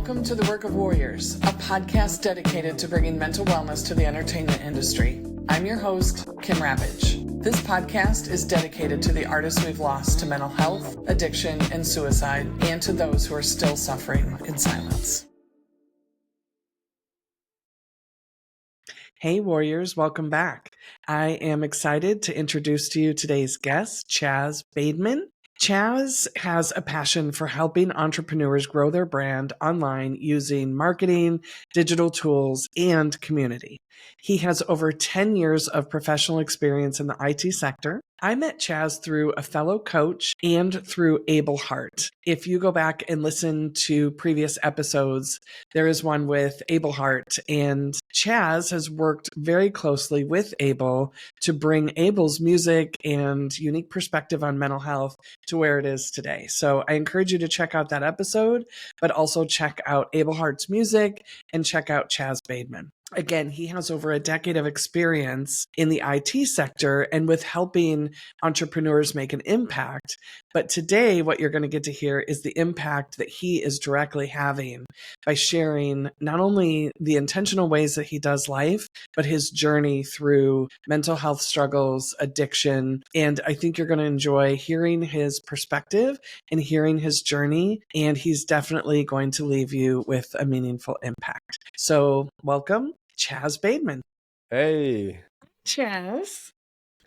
Welcome to The Work of Warriors, a podcast dedicated to bringing mental wellness to the entertainment industry. I'm your host, Kim Ravage. This podcast is dedicated to the artists we've lost to mental health, addiction, and suicide, and to those who are still suffering in silence. Hey Warriors, welcome back. I am excited to introduce to you today's guest, Chaz Bademan. Chaz has a passion for helping entrepreneurs grow their brand online using marketing, digital tools, and community. He has over 10 years of professional experience in the IT sector. I met Chaz through a fellow coach and through Abel Hart. If you go back and listen to previous episodes, there is one with Abel Hart, and Chaz has worked very closely with Abel to bring Abel's music and unique perspective on mental health to where it is today. So I encourage you to check out that episode, but also check out Abel Hart's music and check out Chaz Bademan. Again, he has over a decade of experience in the IT sector and with helping entrepreneurs make an impact. But today, what you're going to get to hear is the impact that he is directly having by sharing not only the intentional ways that he does life, but his journey through mental health struggles, addiction. And I think you're going to enjoy hearing his perspective and hearing his journey. And he's definitely going to leave you with a meaningful impact. So welcome, Chaz Bademan. Hey. Chaz.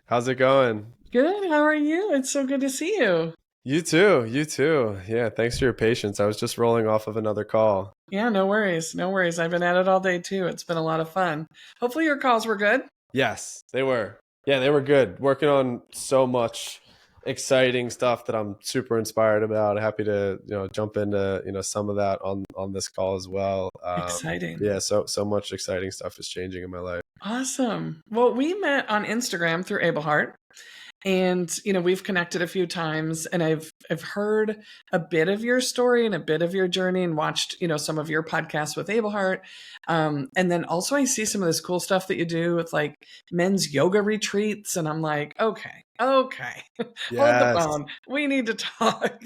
How's it going? Good. How are you? It's so good to see you. You too. You too. Yeah. Thanks for your patience. I was just rolling off of another call. Yeah, no worries. No worries. I've been at it all day too. It's been a lot of fun. Hopefully your calls were good. Yes, they were. Yeah, they were good. Working on so much exciting stuff that I'm super inspired about. Happy to, jump into, some of that on this call as well. Exciting. Yeah. So much exciting stuff is changing in my life. Awesome. Well, we met on Instagram through Abel Hart. And, we've connected a few times, and I've heard a bit of your story and a bit of your journey and watched, some of your podcasts with Abel Hart. And then also I see some of this cool stuff that you do with like men's yoga retreats. And I'm like, okay. Hold the phone. We need to talk.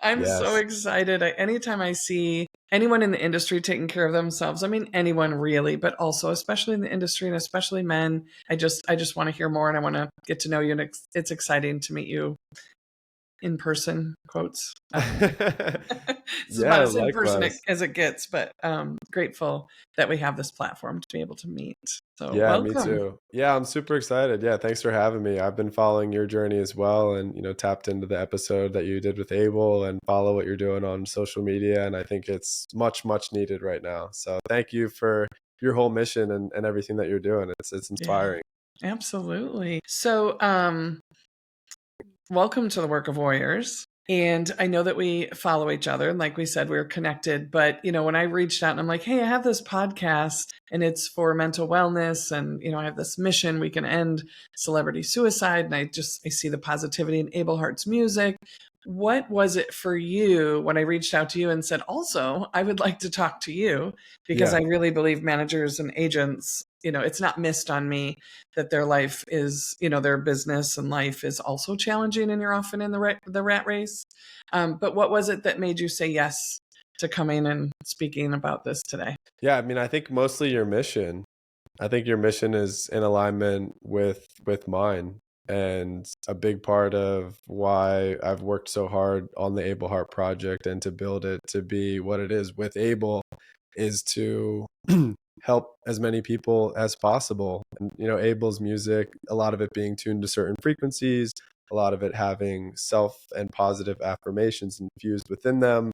I'm so excited. Anytime I see anyone in the industry taking care of themselves, I mean, anyone really, but also especially in the industry and especially men, I just want to hear more and I want to get to know you. And it's exciting to meet you in person, quotes. It's about as in person as it gets, but grateful that we have this platform to be able to meet. So yeah, welcome. Me too. Yeah, I'm super excited. Yeah, thanks for having me. I've been following your journey as well, and tapped into the episode that you did with Abel and follow what you're doing on social media, and I think it's much needed right now. So thank you for your whole mission and everything that you're doing. It's inspiring. Yeah, absolutely. So welcome to the Work of Warriors. And I know that we follow each other. And like we said, we're connected. But, when I reached out and I'm like, hey, I have this podcast and it's for mental wellness. And, I have this mission. We can end celebrity suicide. And I see the positivity in Abel Hart's music. What was it for you when I reached out to you and said, also, I would like to talk to you because I really believe managers and agents, it's not missed on me that their life is, their business and life is also challenging and you're often in the rat race. But what was it that made you say yes to coming and speaking about this today? Yeah, I mean, I think mostly your mission. I think your mission is in alignment with mine. And a big part of why I've worked so hard on the Abel Hart project and to build it to be what it is with Abel is to help as many people as possible. And, Abel's music, a lot of it being tuned to certain frequencies, a lot of it having self and positive affirmations infused within them.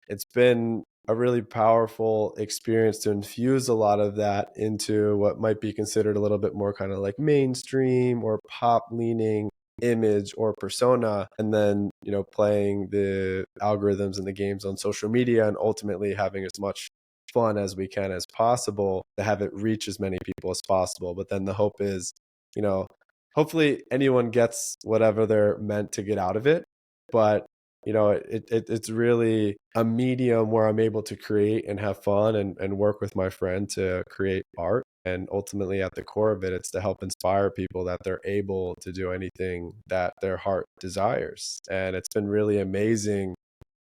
It's been a really powerful experience to infuse a lot of that into what might be considered a little bit more kind of like mainstream or pop leaning image or persona, and then playing the algorithms and the games on social media and ultimately having as much fun as we can as possible to have it reach as many people as possible. But then the hope is hopefully anyone gets whatever they're meant to get out of it, but it's really a medium where I'm able to create and have fun and work with my friend to create art. And ultimately at the core of it, it's to help inspire people that they're able to do anything that their heart desires. And it's been really amazing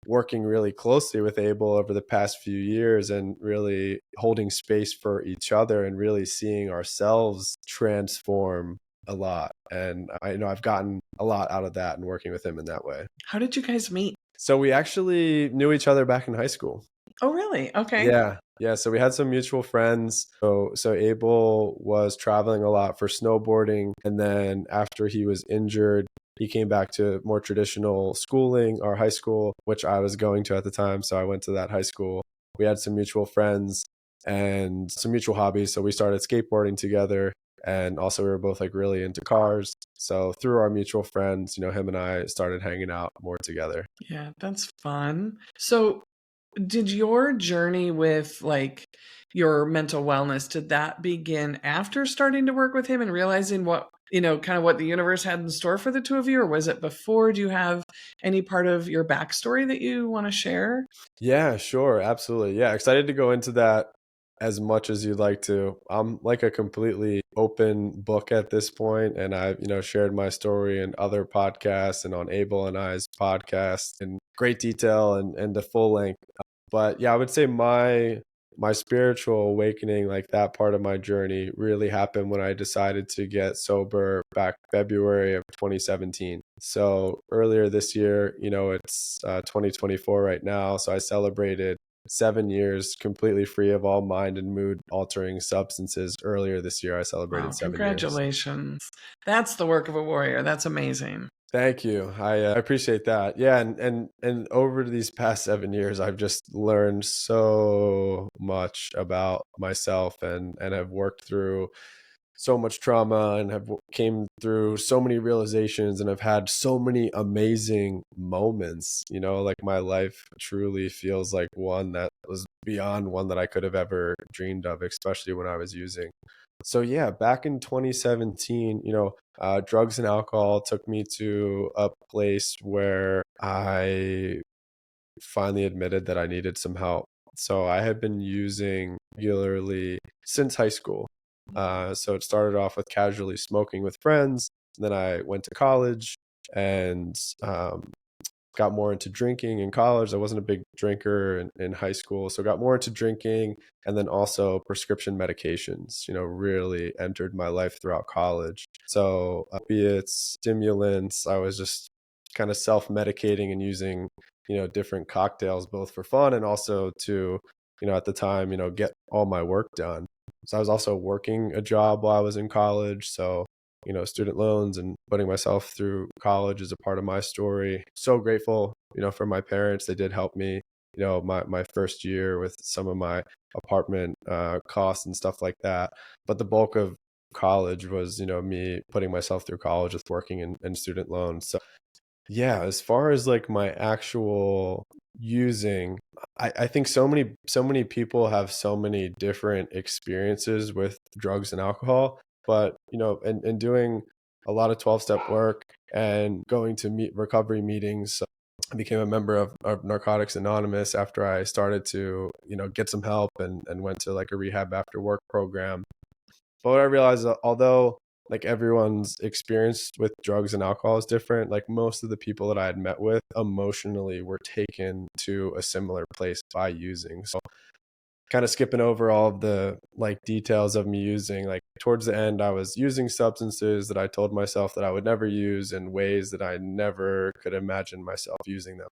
working really closely with Abel over the past few years and really holding space for each other and really seeing ourselves transform a lot. And I know I've gotten a lot out of that and working with him in that way. How did you guys meet? So we actually knew each other back in high school. Oh, really? Okay. Yeah. Yeah. So we had some mutual friends. So Abel was traveling a lot for snowboarding. And then after he was injured, he came back to more traditional schooling or high school, which I was going to at the time. So I went to that high school. We had some mutual friends and some mutual hobbies. So we started skateboarding together. And also we were both like really into cars. So through our mutual friends, him and I started hanging out more together. Yeah, that's fun. So, did your journey with like your mental wellness, did that begin after starting to work with him and realizing what, kind of what the universe had in store for the two of you, or was it before? Do you have any part of your backstory that you want to share? Yeah, sure. Absolutely. Yeah. Excited to go into that as much as you'd like to. I'm like a completely open book at this point, and I've, shared my story in other podcasts and on Abel and I's podcast in great detail and the full length. But yeah, I would say my spiritual awakening, like that part of my journey, really happened when I decided to get sober back February of 2017. So earlier this year, it's 2024 right now. So I celebrated 7 years completely free of all mind and mood altering substances. Earlier this year, I Wow, celebrated 7 years. congratulations. That's the work of a warrior. That's amazing. Thank you. I appreciate that. Yeah, and over these past 7 years, I've just learned so much about myself and have worked through so much trauma and have came through so many realizations and have had so many amazing moments. Like my life truly feels like one that was beyond one that I could have ever dreamed of, especially when I was using. So yeah, back in 2017, drugs and alcohol took me to a place where I finally admitted that I needed some help. So I had been using regularly since high school. So it started off with casually smoking with friends. Then I went to college and got more into drinking in college. I wasn't a big drinker in high school, so got more into drinking, and then also prescription medications, really entered my life throughout college. So opiates, stimulants, I was just kind of self-medicating and using, different cocktails, both for fun and also to, at the time, get all my work done. So I was also working a job while I was in college. So student loans and putting myself through college is a part of my story. So grateful, for my parents. They did help me, my first year with some of my apartment costs and stuff like that. But the bulk of college was, me putting myself through college with working and student loans. So yeah, as far as like my actual using, I think so many people have so many different experiences with drugs and alcohol. But and doing a lot of 12-step work and going to meet recovery meetings, I became a member of Narcotics Anonymous after I started to, get some help and went to like a rehab after work program. But what I realized, although like everyone's experience with drugs and alcohol is different, like most of the people that I had met with emotionally were taken to a similar place by using. So kind of skipping over all of the like details of me using, like towards the end, I was using substances that I told myself that I would never use in ways that I never could imagine myself using them.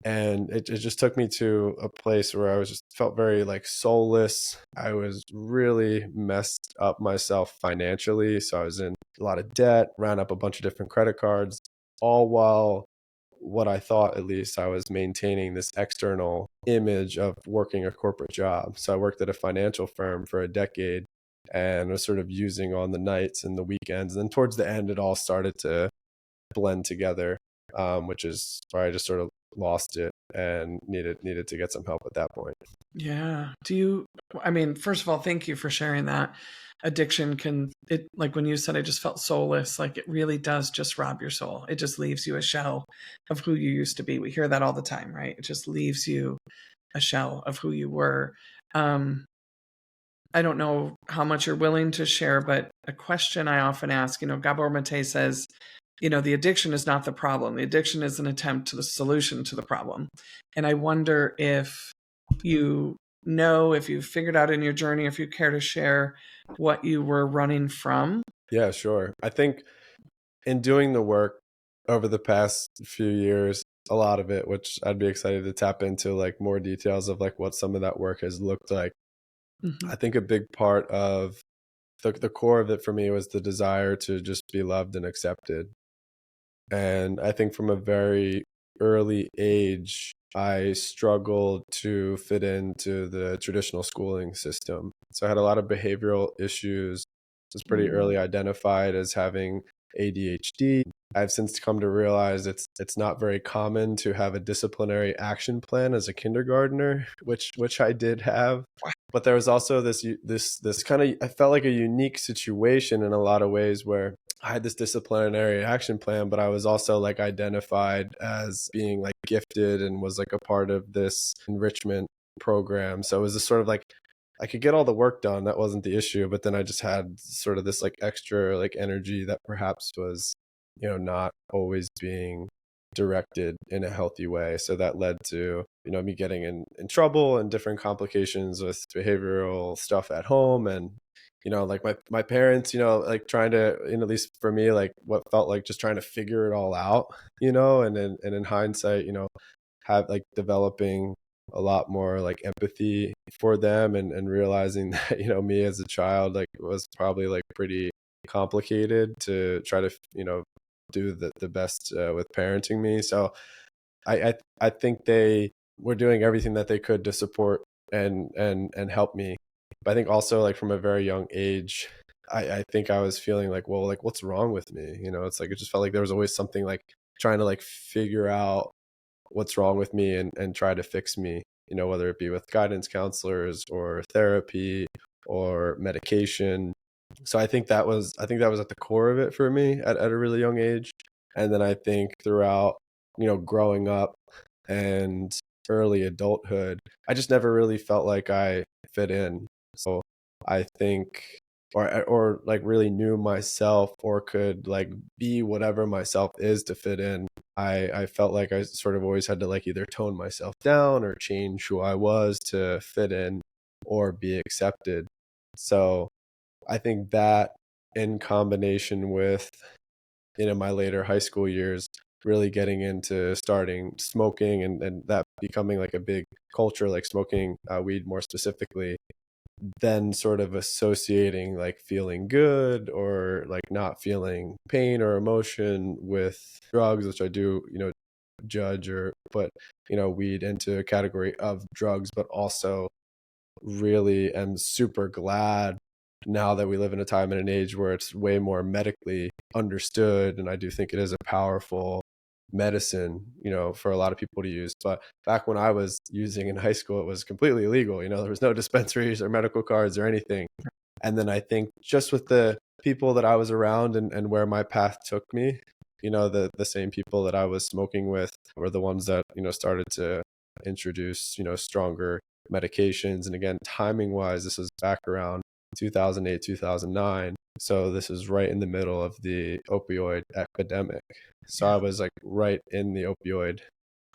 And it just took me to a place where I was just felt very like soulless. I was really messed up myself financially. So I was in a lot of debt, ran up a bunch of different credit cards, all while what I thought at least I was maintaining this external image of working a corporate job. So I worked at a financial firm for a decade and was sort of using on the nights and the weekends. And then towards the end, it all started to blend together, which is where I just sort of lost it and needed to get some help at that point. Yeah. I mean, first of all, thank you for sharing that. Addiction like when you said, I just felt soulless, like it really does just rob your soul. It just leaves you a shell of who you used to be. We hear that all the time, right? It just leaves you a shell of who you were. Um, I don't know how much you're willing to share, but a question I often ask, Gabor Mate says, The addiction is not the problem. The addiction is an attempt to the solution to the problem. And I wonder if if you've figured out in your journey, if you care to share what you were running from. Yeah, sure. I think in doing the work over the past few years, a lot of it, which I'd be excited to tap into like more details of like what some of that work has looked like. Mm-hmm. I think a big part of the core of it for me was the desire to just be loved and accepted. And I think from a very early age, I struggled to fit into the traditional schooling system. So I had a lot of behavioral issues. Was pretty early identified as having ADHD. I've since come to realize it's not very common to have a disciplinary action plan as a kindergartner, which I did have. But there was also this kind of, I felt like a unique situation in a lot of ways where I had this disciplinary action plan, but I was also like identified as being like gifted and was like a part of this enrichment program. So it was this sort of like I could get all the work done. That wasn't the issue. But then I just had sort of this like extra like energy that perhaps was, not always being directed in a healthy way. So that led to, me getting in trouble and different complications with behavioral stuff at home. And, like my parents, like trying to, at least for me, like what felt like just trying to figure it all out, and in hindsight, have like developing a lot more like empathy for them and realizing that, me as a child, like was probably like pretty complicated to try to, do the best with parenting me. So I think they were doing everything that they could to support and help me. But I think also like from a very young age, I think I was feeling like, well, like what's wrong with me? It's like it just felt like there was always something like trying to like figure out what's wrong with me and try to fix me, whether it be with guidance counselors or therapy or medication. So I think that was at the core of it for me at a really young age. And then I think throughout, growing up and early adulthood, I just never really felt like I fit in. So I think or like really knew myself or could like be whatever myself is to fit in. I felt like I sort of always had to like either tone myself down or change who I was to fit in or be accepted. So I think that in combination with, my later high school years, really getting into starting smoking and that becoming like a big culture, like smoking weed more specifically, then sort of associating like feeling good or like not feeling pain or emotion with drugs, which I do, judge or put, weed into a category of drugs, but also really am super glad now that we live in a time and an age where it's way more medically understood. And I do think it is a powerful medicine, for a lot of people to use. But back when I was using in high school, it was completely illegal. There was no dispensaries or medical cards or anything. And then I think just with the people that I was around and where my path took me, the same people that I was smoking with were the ones that, started to introduce, stronger medications. And again, timing wise, this was back around 2008, 2009. So this is right in the middle of the opioid epidemic. So I was like right in the opioid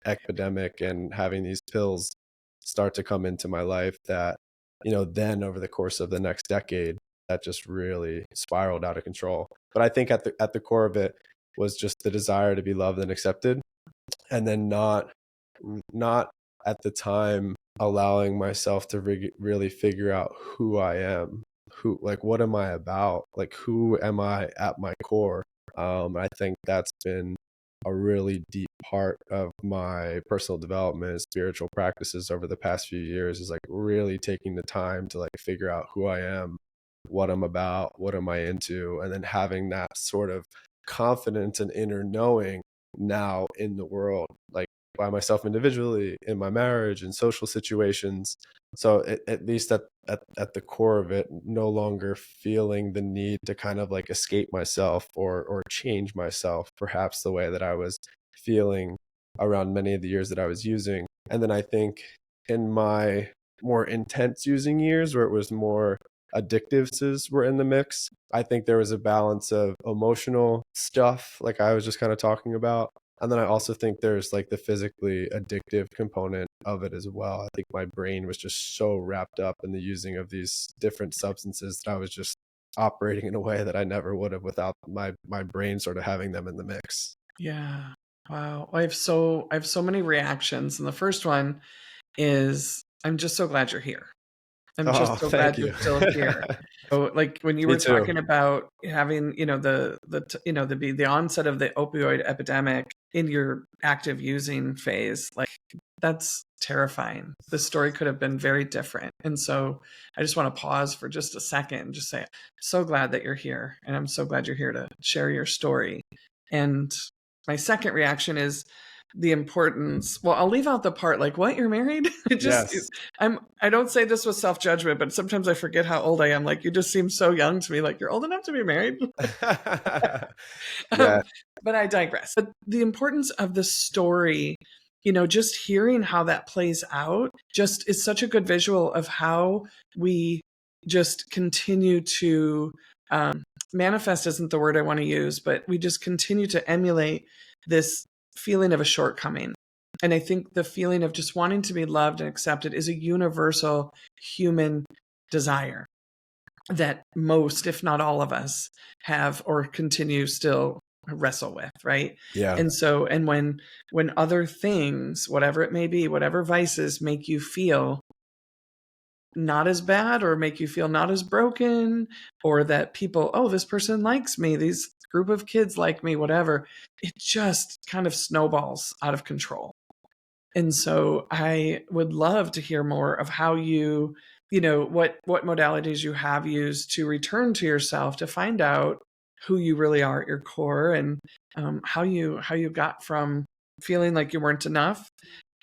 epidemic and having these pills start to come into my life that, then over the course of the next decade, that just really spiraled out of control. But I think at the core of it was just the desire to be loved and accepted, and then not at the time allowing myself to really figure out who I am, who like what am I about, like who am I at my core. I think that's been a really deep part of my personal development and spiritual practices over the past few years, is like really taking the time to like figure out who I am, what I'm about, what am I into, and then having that sort of confidence and inner knowing now in the world, like by myself individually, in my marriage and social situations. So at least at the core of it, no longer feeling the need to kind of like escape myself or change myself, perhaps the way that I was feeling around many of the years that I was using. And then I think in my more intense using years, where it was more addictives were in the mix. I think there was a balance of emotional stuff, like I was just kind of talking about. And then I also think there's like the physically addictive component of it as well. I think my brain was just so wrapped up in the using of these different substances that I was just operating in a way that I never would have without my brain sort of having them in the mix. Yeah. Wow. I have so many reactions. And the first one is I'm just so glad you're here. I'm Oh, just so glad thank you're you. still here. So like when you Me were too. talking about having, the onset of the opioid epidemic in your active using phase, like that's terrifying. The story could have been very different. And so I just want to pause for just a second and just say, so glad that you're here. And I'm so glad you're here to share your story. And my second reaction is the importance. Well, I'll leave out the part like, what, you're married? Yes. I don't say this with self-judgment, but sometimes I forget how old I am. Like, you just seem so young to me. Like, you're old enough to be married. Yeah. um, but I digress. But the importance of the story, just hearing how that plays out just is such a good visual of how we just continue to manifest isn't the word I want to use, but we just continue to emulate this feeling of a shortcoming. And I think the feeling of just wanting to be loved and accepted is a universal human desire that most, if not all of us, have or continue still wrestle with, right? Yeah. And so, and when other things, whatever it may be, whatever vices make you feel not as bad or make you feel not as broken, or that people, oh, this person likes me, these group of kids like me, whatever, it just kind of snowballs out of control. And so I would love to hear more of how what modalities you have used to return to yourself to find out who you really are at your core, and how you got from feeling like you weren't enough,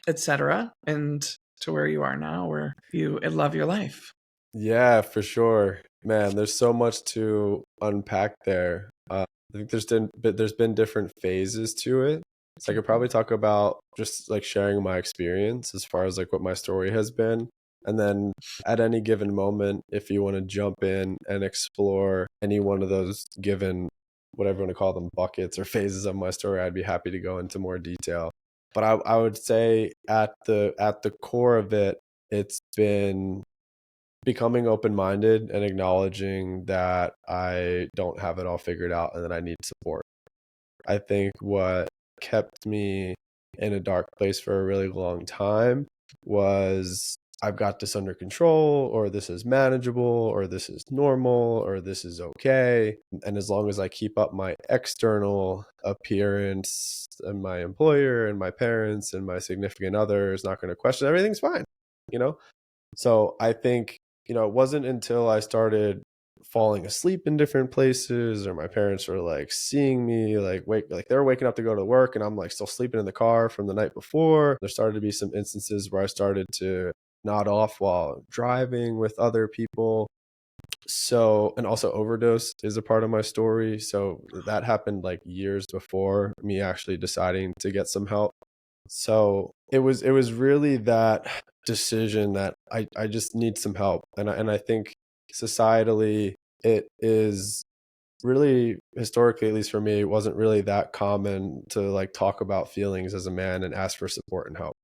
etc., and to where you are now, where you love your life. Yeah, for sure. Man, there's so much to unpack there. I think there's been different phases to it. So I could probably talk about just like sharing my experience as far as like what my story has been. And then at any given moment, if you want to jump in and explore any one of those given, whatever you want to call them, buckets or phases of my story, I'd be happy to go into more detail. But I would say at the core of it, it's been becoming open-minded and acknowledging that I don't have it all figured out and that I need support. I think what kept me in a dark place for a really long time was I've got this under control, or this is manageable, or this is normal, or this is okay. And as long as I keep up my external appearance, and my employer and my parents and my significant other is not going to question, everything's fine, you know? So I think, it wasn't until I started falling asleep in different places, or my parents were like seeing me like they're waking up to go to work and I'm like still sleeping in the car from the night before. There started to be some instances where I started to nod off while driving with other people. So, and also overdose is a part of my story. So that happened like years before me actually deciding to get some help. So it was really that decision that I just need some help. And I think societally it is really, historically, at least for me, it wasn't really that common to like talk about feelings as a man and ask for support and help,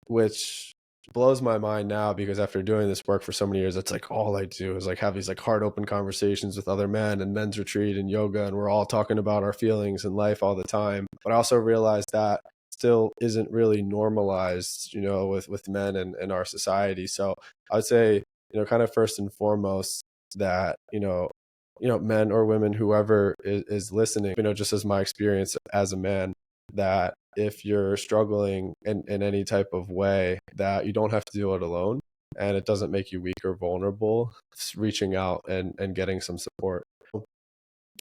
which blows my mind now, because after doing this work for so many years, it's like all I do is like have these like heart open conversations with other men and men's retreat and yoga, and we're all talking about our feelings and life all the time. But I also realized that still isn't really normalized, with men and our society. So I would say, kind of first and foremost that, men or women, whoever is listening, just as my experience as a man, that if you're struggling in any type of way, that you don't have to do it alone, and it doesn't make you weak or vulnerable. It's reaching out and getting some support.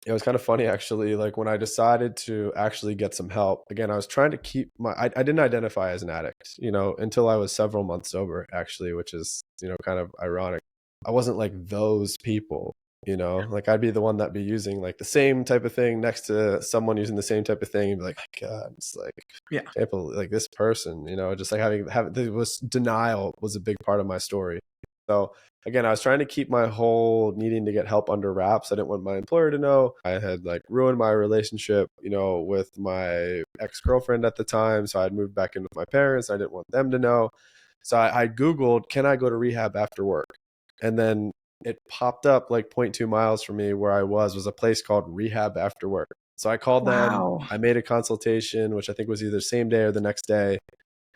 It was kind of funny actually, like when I decided to actually get some help, again, I was trying to keep I didn't identify as an addict, until I was several months sober, actually, which is, kind of ironic. I wasn't like those people, like I'd be the one that'd be using like the same type of thing next to someone using the same type of thing and be like, God, it's like, Yeah. can't believe, like this person, just like having this was denial was a big part of my story. So again, I was trying to keep my whole needing to get help under wraps. I didn't want my employer to know. I had like ruined my relationship, with my ex-girlfriend at the time. So I'd moved back in with my parents. I didn't want them to know. So I Googled, can I go to rehab after work? And then it popped up like 0.2 miles from me where I was a place called Rehab After Work. So I called them. Wow. I made a consultation, which I think was either same day or the next day.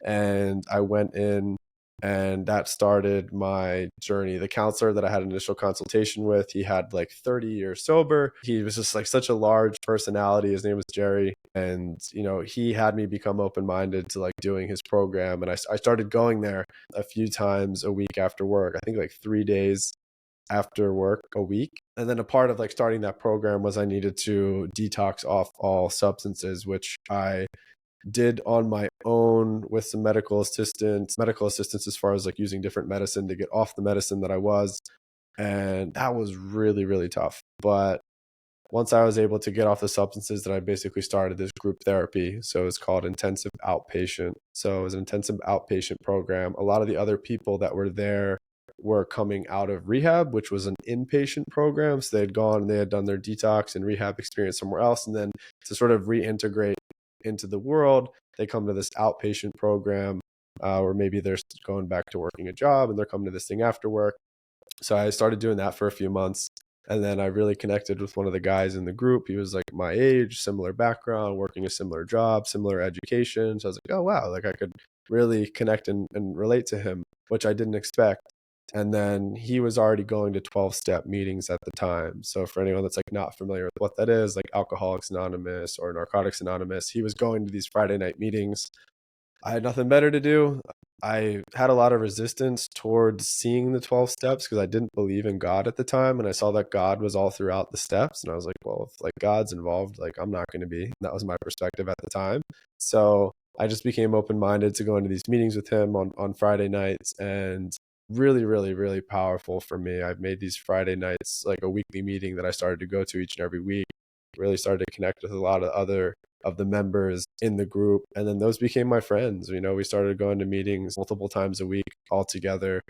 And I went in, and that started my journey. The counselor that I had an initial consultation with, he had like 30 years sober. He was just like such a large personality. His name was Jerry. And, he had me become open-minded to like doing his program. And I started going there a few times a week after work. I think like 3 days after work a week. And then a part of like starting that program was I needed to detox off all substances, which I did on my own with some medical assistance as far as like using different medicine to get off the medicine that I was. And that was really, really tough. But once I was able to get off the substances, then I basically started this group therapy. So it's called intensive outpatient. So it was an intensive outpatient program. A lot of the other people that were there were coming out of rehab, which was an inpatient program. So they had gone and they had done their detox and rehab experience somewhere else. And then to sort of reintegrate into the world, they come to this outpatient program where maybe they're going back to working a job and they're coming to this thing after work. So I started doing that for a few months. And then I really connected with one of the guys in the group. He was like my age, similar background, working a similar job, similar education. So I was like, oh, wow, like I could really connect and relate to him, which I didn't expect. And then he was already going to 12-step meetings at the time. So for anyone that's like not familiar with what that is, like Alcoholics Anonymous or Narcotics Anonymous, he was going to these Friday night meetings. I had nothing better to do. I had a lot of resistance towards seeing the 12 steps because I didn't believe in God at the time. And I saw that God was all throughout the steps. And I was like, well, if like God's involved, like I'm not going to be. And that was my perspective at the time. So I just became open-minded to going to these meetings with him on Friday nights, and really, really, really powerful for me. I've made these Friday nights like a weekly meeting that I started to go to each and every week. Really started to connect with a lot of other of the members in the group. And then those became my friends. We started going to meetings multiple times a week all together.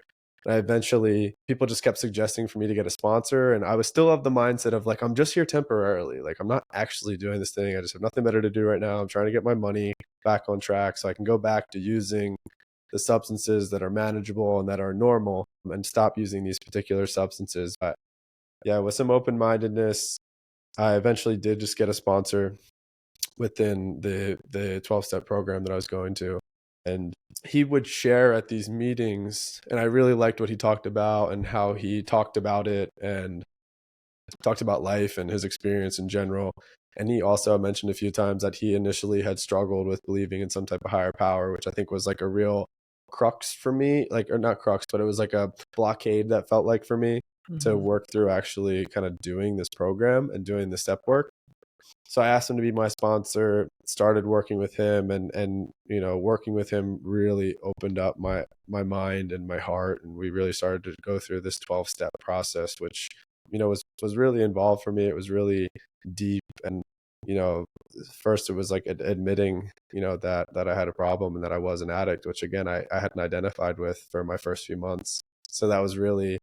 And I eventually, people just kept suggesting for me to get a sponsor. And I was still of the mindset of like, I'm just here temporarily. Like, I'm not actually doing this thing. I just have nothing better to do right now. I'm trying to get my money back on track so I can go back to using the substances that are manageable and that are normal and stop using these particular substances. But yeah, with some open-mindedness, I eventually did just get a sponsor within the 12-step program that I was going to. And he would share at these meetings, and I really liked what he talked about and how he talked about it and talked about life and his experience in general. And he also mentioned a few times that he initially had struggled with believing in some type of higher power, which I think was like a real crux for me, like, or not crux, but it was like a blockade that felt like for me to work through actually kind of doing this program and doing the step work. So I asked him to be my sponsor, started working with him, and working with him really opened up my mind and my heart, and we really started to go through this 12-step process, which was really involved for me. It was really deep, and first it was like admitting that I had a problem and that I was an addict, which again I hadn't identified with for my first few months. So that was really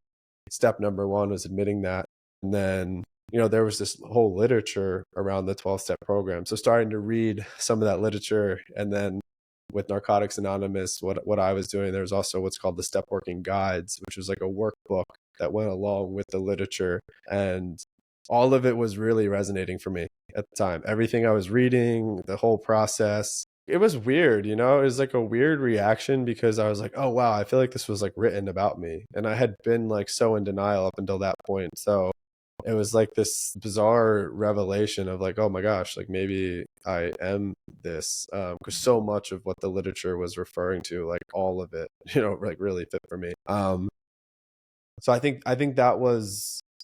step number one, was admitting that. And then there was this whole literature around the 12-step program. So starting to read some of that literature. And then with Narcotics Anonymous, what I was doing, there was also what's called the Step Working Guides, which was like a workbook that went along with the literature. And all of it was really resonating for me at the time. Everything I was reading, the whole process, it was weird, it was like a weird reaction because I was like, oh, wow, I feel like this was like written about me. And I had been like so in denial up until that point. So it was like this bizarre revelation of like, oh my gosh, like maybe I am this, because so much of what the literature was referring to, like all of it, like really fit for me. So I think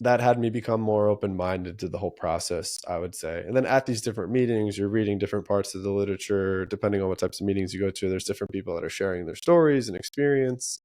that had me become more open-minded to the whole process, I would say. And then at these different meetings, you're reading different parts of the literature. Depending on what types of meetings you go to, there's different people that are sharing their stories and experience.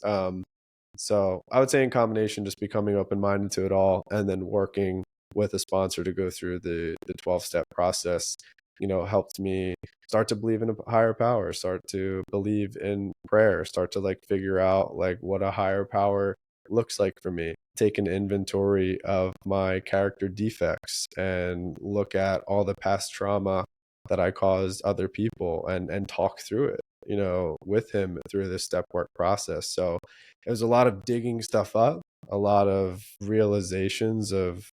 So I would say in combination, just becoming open-minded to it all, and then working with a sponsor to go through the 12-step process, helped me start to believe in a higher power, start to believe in prayer, start to like figure out like what a higher power looks like for me. Take an inventory of my character defects and look at all the past trauma that I caused other people, and talk through it, with him through this step work process. So it was a lot of digging stuff up, a lot of realizations of,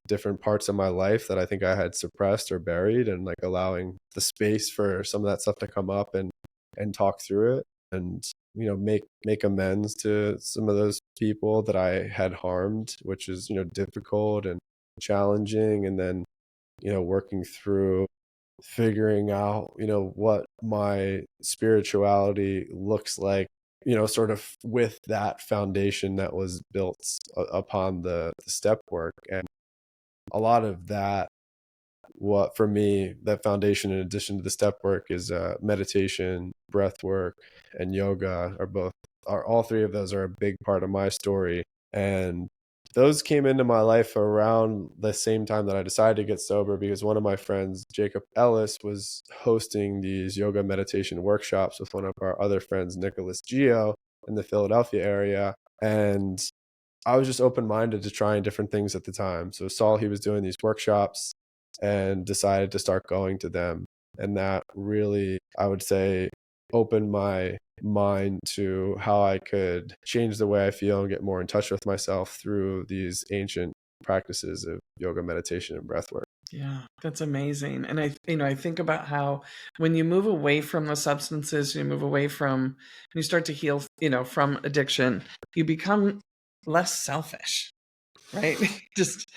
different parts of my life that I think I had suppressed or buried, and like allowing the space for some of that stuff to come up and talk through it, and make amends to some of those people that I had harmed, which is difficult and challenging. And then working through figuring out what my spirituality looks like, sort of with that foundation that was built upon the step work. And a lot of that, what for me, that foundation in addition to the step work is meditation, breath work, and yoga are all three of those are a big part of my story. And those came into my life around the same time that I decided to get sober, because one of my friends, Jacob Ellis, was hosting these yoga meditation workshops with one of our other friends, Nicholas Gio, in the Philadelphia area. And I was just open-minded to trying different things at the time. So saw he was doing these workshops and decided to start going to them. And that really, I would say, opened my mind to how I could change the way I feel and get more in touch with myself through these ancient practices of yoga, meditation, and breath work. Yeah, that's amazing. And I think about how when you move away from the substances, you move away from, and you start to heal, from addiction, you become less selfish, right? Just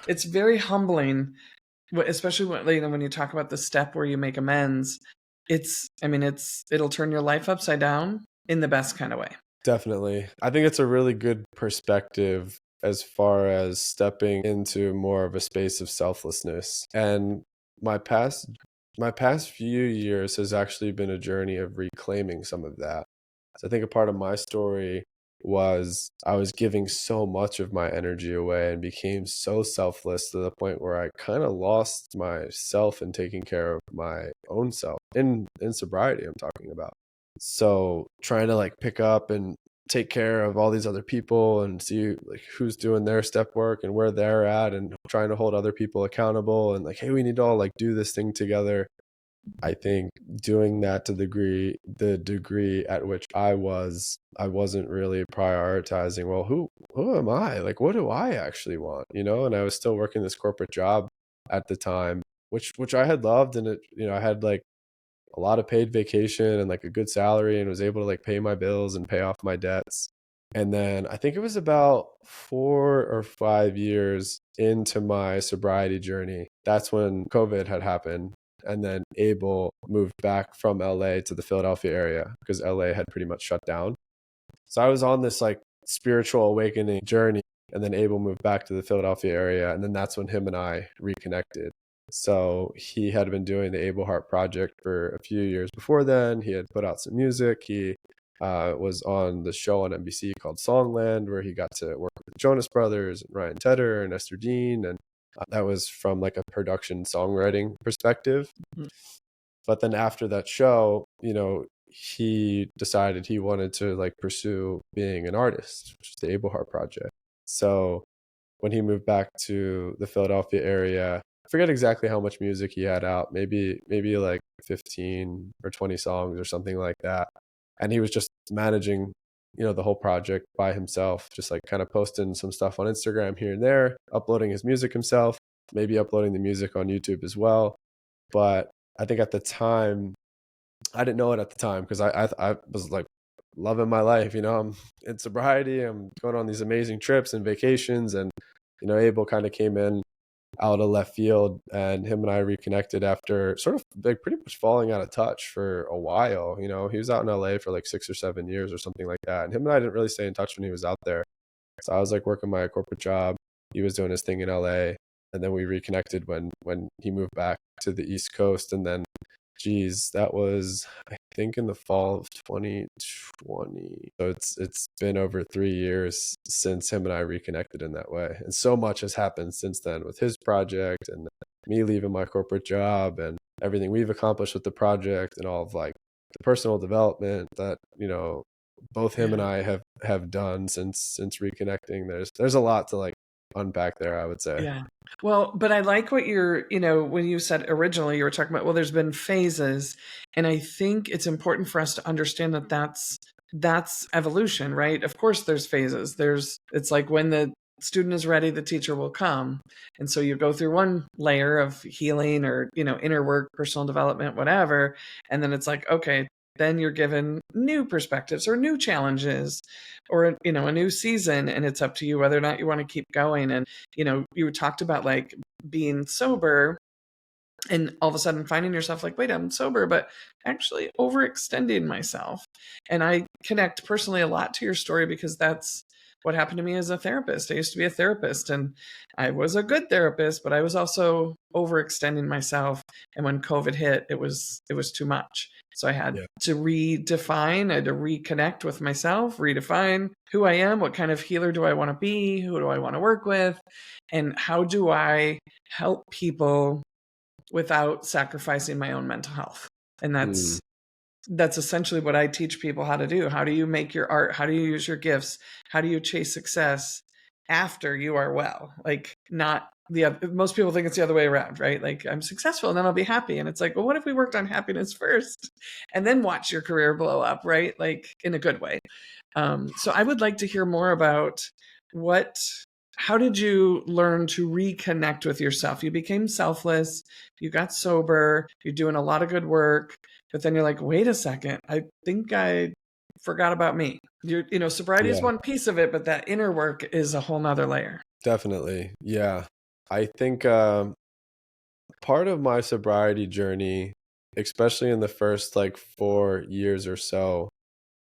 it's very humbling, especially when you talk about the step where you make amends. It'll turn your life upside down in the best kind of way. Definitely. I think it's a really good perspective as far as stepping into more of a space of selflessness. And my past my past few years has actually been a journey of reclaiming some of that. So I think a part of my story was I was giving so much of my energy away and became so selfless to the point where I kind of lost myself in taking care of my own self in sobriety, I'm talking about. So trying to like pick up and take care of all these other people and see like who's doing their step work and where they're at, and trying to hold other people accountable, and like, hey, we need to all like do this thing together. I think doing that to the degree at which I wasn't really prioritizing, well, who am I? Like, what do I actually want? And I was still working this corporate job at the time, which I had loved, and I had like a lot of paid vacation and like a good salary, and was able to like pay my bills and pay off my debts. And then I think it was about 4 or 5 years into my sobriety journey, that's when COVID had happened. And then Abel moved back from LA to the Philadelphia area because LA had pretty much shut down. So I was on this like spiritual awakening journey, and then Abel moved back to the Philadelphia area, and then that's when him and I reconnected. So he had been doing the Abel Heart Project for a few years before then. He had put out some music. He was on the show on NBC called Songland, where he got to work with the Jonas Brothers, and Ryan Tedder, and Esther Dean, and that was from like a production songwriting perspective. Mhm. But then after that show, he decided he wanted to like pursue being an artist, which is the Abel Heart Project. So when he moved back to the Philadelphia area, I forget exactly how much music he had out, maybe like 15 or 20 songs or something like that. And he was just managing, the whole project by himself, just like kind of posting some stuff on Instagram here and there, uploading his music himself, maybe uploading the music on YouTube as well. But I think at the time, I didn't know it at the time, because I was like loving my life. I'm in sobriety. I'm going on these amazing trips and vacations, and Abel kind of came in out of left field, and him and I reconnected after sort of like pretty much falling out of touch for a while. He was out in LA for like 6 or 7 years or something like that, and him and I didn't really stay in touch when he was out there. So I was like working my corporate job. He was doing his thing in LA, and then we reconnected when he moved back to the East Coast. And then, geez, that was, I think, in the fall of 2020. So it's been over 3 years since him and I reconnected in that way. And so much has happened since then with his project, and me leaving my corporate job, and everything we've accomplished with the project, and all of like the personal development that, both him and Yeah. I have done since reconnecting. There's a lot to like unpack there, I would say. Yeah. Well, but I like what when you said originally, you were talking about, well, there's been phases. And I think it's important for us to understand that that's evolution, right? Of course, there's phases. It's like when the student is ready, the teacher will come. And so you go through one layer of healing or, inner work, personal development, whatever. And then it's like, okay, then you're given new perspectives or new challenges or, a new season. And it's up to you whether or not you want to keep going. And you talked about like being sober and all of a sudden finding yourself like, wait, I'm sober, but actually overextending myself. And I connect personally a lot to your story because that's what happened to me as a therapist. I used to be a therapist and I was a good therapist, but I was also overextending myself. And when COVID hit, it was too much. So I had Yeah. to redefine, I had to reconnect with myself, redefine who I am, what kind of healer do I want to be, who do I want to work with, and how do I help people without sacrificing my own mental health. And Mm, that's essentially what I teach people how to do. How do you make your art? How do you use your gifts? How do you chase success after you are well? Like not the other, most people think it's the other way around, right? Like I'm successful and then I'll be happy. And it's like, well, what if we worked on happiness first and then watch your career blow up, right? Like in a good way. So I would like to hear more about what how did you learn to reconnect with yourself? You became selfless, you got sober, you're doing a lot of good work, but then you're like, wait a second, I think I forgot about me. Sobriety is yeah, one piece of it, but that inner work is a whole nother layer. definitely. Yeah. I think part of my sobriety journey, especially in the first like 4 years or so,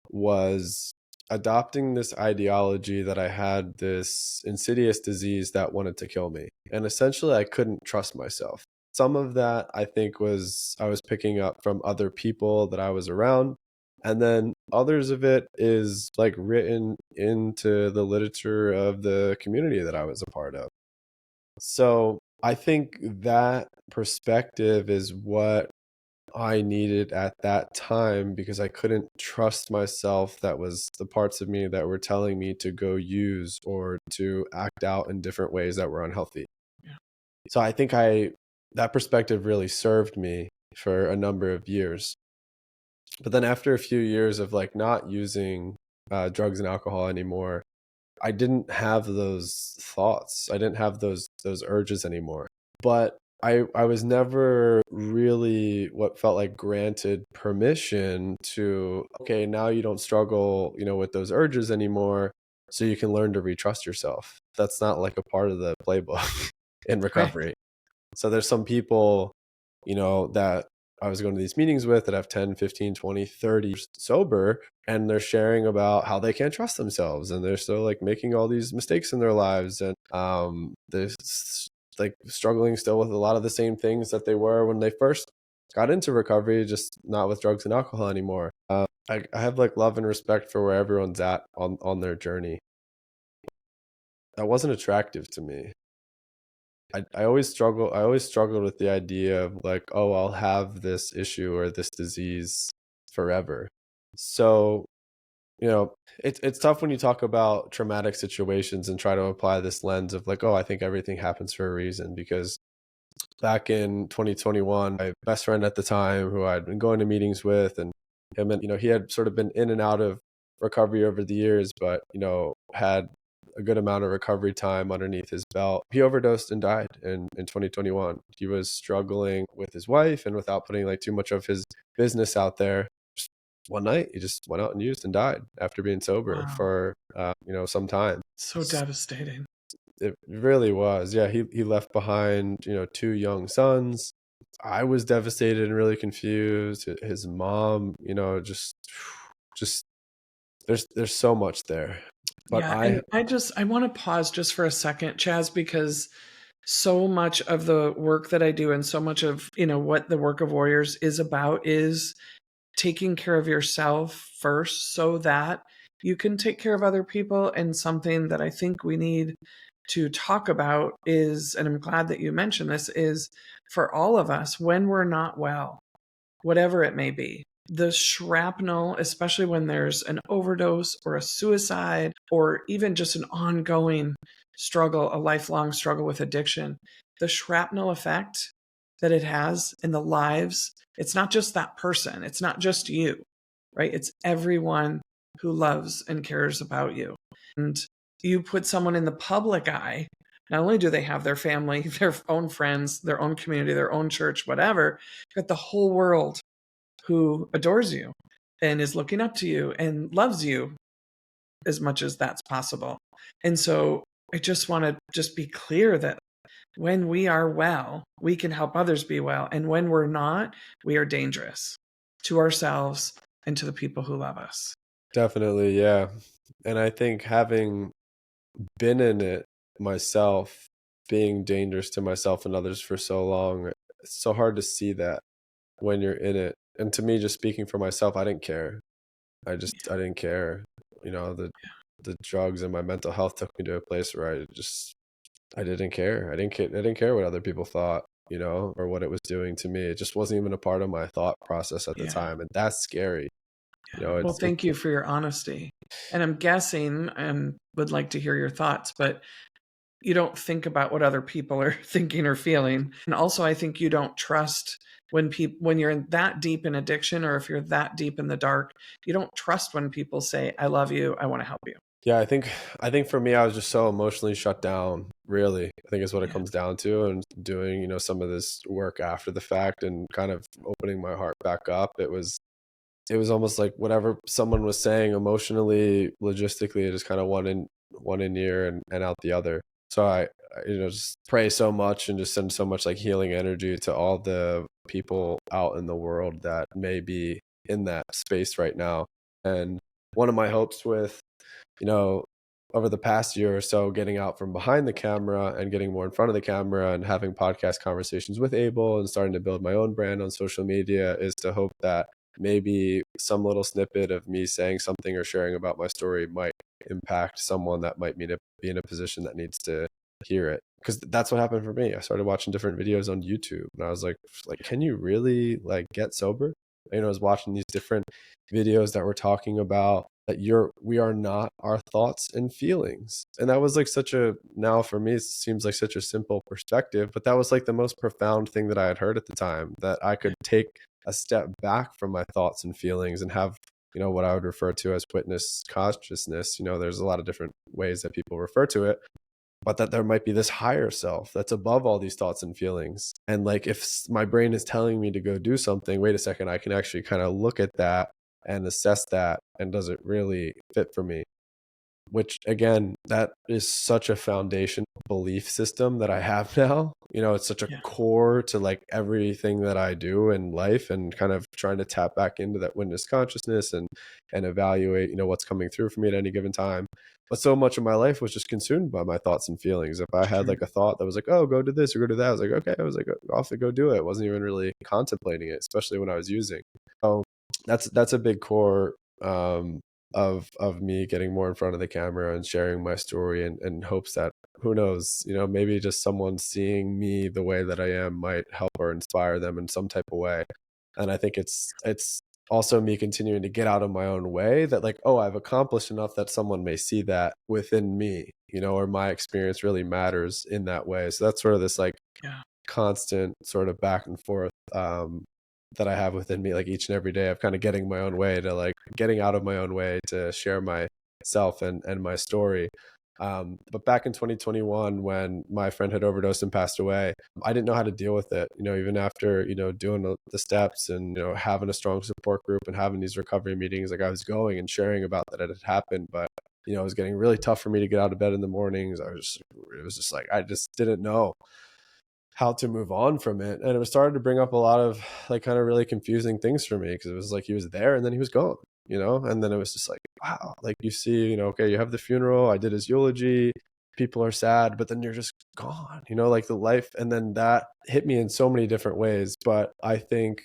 was adopting this ideology that I had this insidious disease that wanted to kill me. And essentially, I couldn't trust myself. Some of that I think was I was picking up from other people that I was around. And then others of it is like written into the literature of the community that I was a part of. So I think that perspective is what I needed at that time because I couldn't trust myself. That was the parts of me that were telling me to go use or to act out in different ways that were unhealthy. Yeah. So I think that perspective really served me for a number of years. But then after a few years of like not using drugs and alcohol anymore, I didn't have those thoughts. I didn't have those urges anymore. But I was never really what felt like granted permission to, okay, now you don't struggle, with those urges anymore, so you can learn to retrust yourself. That's not like a part of the playbook in Right. recovery. So there's some people, that I was going to these meetings with that have 10, 15, 20, 30 years sober, and they're sharing about how they can't trust themselves and they're still like making all these mistakes in their lives. And they're like struggling still with a lot of the same things that they were when they first got into recovery, just not with drugs and alcohol anymore. I have like love and respect for where everyone's at on their journey. That wasn't attractive to me. I always struggled with the idea of like, oh, I'll have this issue or this disease forever. So, it's tough when you talk about traumatic situations and try to apply this lens of like, oh, I think everything happens for a reason. Because back in 2021, my best friend at the time, who I'd been going to meetings with, and him, and he had sort of been in and out of recovery over the years, but had a good amount of recovery time underneath his belt. He overdosed and died in 2021. He was struggling with his wife, and without putting like too much of his business out there, just one night he just went out and used and died after being sober Wow. for some time. So devastating. It really was. Yeah, he left behind, two young sons. I was devastated and really confused. His mom, just there's so much there. But Yeah. And I want to pause just for a second, Chaz, because so much of the work that I do and so much of, what the work of warriors is about is taking care of yourself first so that you can take care of other people. And something that I think we need to talk about is, and I'm glad that you mentioned this, is for all of us when we're not well, whatever it may be. The shrapnel, especially when there's an overdose or a suicide or even just an ongoing struggle, a lifelong struggle with addiction, the shrapnel effect that it has in the lives, it's not just that person, it's not just you, right? It's everyone who loves and cares about you. And you put someone in the public eye, not only do they have their family, their own friends, their own community, their own church, whatever, but the whole world who adores you and is looking up to you and loves you as much as that's possible. And so I just want to just be clear that when we are well, we can help others be well. And when we're not, we are dangerous to ourselves and to the people who love us. Definitely, yeah. And I think having been in it myself, being dangerous to myself and others for so long, it's so hard to see that when you're in it. And to me, just speaking for myself, I didn't care. I didn't care. You know, the drugs and my mental health took me to a place where I didn't care. I didn't care what other people thought, you know, or what it was doing to me. It just wasn't even a part of my thought process at the Yeah. time. And that's scary. You Yeah. know, Well, it thank you for your honesty. And I'm guessing and would like to hear your thoughts, but you don't think about what other people are thinking or feeling. And also, I think you don't trust when you're in that deep in addiction, or if you're that deep in the dark, you don't trust when people say, I love you, I want to help you. Yeah, I think for me, I was just so emotionally shut down, really. I think is what it Yeah. comes down to. And doing, you know, some of this work after the fact and kind of opening my heart back up. It was almost like whatever someone was saying emotionally, logistically, it just kind of one in ear and out the other. So you know, just pray so much and just send so much like healing energy to all the people out in the world that may be in that space right now. And one of my hopes with, you know, over the past year or so, getting out from behind the camera and getting more in front of the camera and having podcast conversations with Abel and starting to build my own brand on social media is to hope that maybe some little snippet of me saying something or sharing about my story might impact someone that might be in a position that needs to hear it. Because that's what happened for me. I started watching different videos on YouTube and I was like, can you really like get sober? You know, I was watching these different videos that were talking about that we are not our thoughts and feelings. And that was like such a, now for me it seems like such a simple perspective, but that was like the most profound thing that I had heard at the time, that I could take a step back from my thoughts and feelings and have, you know, what I would refer to as witness consciousness. You know, there's a lot of different ways that people refer to it, but that there might be this higher self that's above all these thoughts and feelings. And like, if my brain is telling me to go do something, wait a second, I can actually kind of look at that and assess that. And does it really fit for me? Which again, that is such a foundation belief system that I have now. You know, it's such a Yeah. core to like everything that I do in life, and kind of trying to tap back into that witness consciousness and evaluate, you know, what's coming through for me at any given time. But so much of my life was just consumed by my thoughts and feelings. If I had Sure. like a thought that was like, oh, go do this or go do that, I was like, okay, I was like, off to go do it. I wasn't even really contemplating it, especially when I was using. So that's a big core of me getting more in front of the camera and sharing my story, and hopes that, who knows, you know, maybe just someone seeing me the way that I am might help or inspire them in some type of way. And I think it's also me continuing to get out of my own way, that like, oh, I've accomplished enough that someone may see that within me, you know, or my experience really matters in that way. So that's sort of this like Yeah. constant sort of back and forth that I have within me, like each and every day, of kind of getting my own way, to like getting out of my own way to share myself and my story. But back in 2021, when my friend had overdosed and passed away, I didn't know how to deal with it. You know, even after, you know, doing the steps and, you know, having a strong support group and having these recovery meetings, like I was going and sharing about that it had happened, but you know, it was getting really tough for me to get out of bed in the mornings. It was just like, I just didn't know how to move on from it. And it was started to bring up a lot of like kind of really confusing things for me, because it was like he was there and then he was gone, you know? And then it was just like, wow, like you see, you know, okay, you have the funeral, I did his eulogy, people are sad, but then you're just gone, you know, like the life. And then that hit me in so many different ways. But I think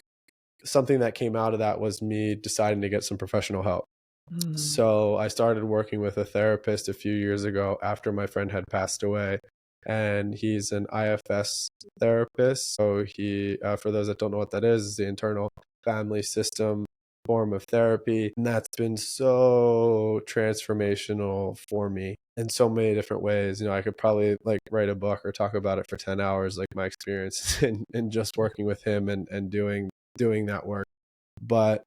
something that came out of that was me deciding to get some professional help. Mm. So I started working with a therapist a few years ago after my friend had passed away, and he's an IFS therapist. So he, for those that don't know what that is the internal family system form of therapy. And that's been so transformational for me in so many different ways. I could probably like write a book or talk about it for 10 hours, like my experience in just working with him and doing that work. But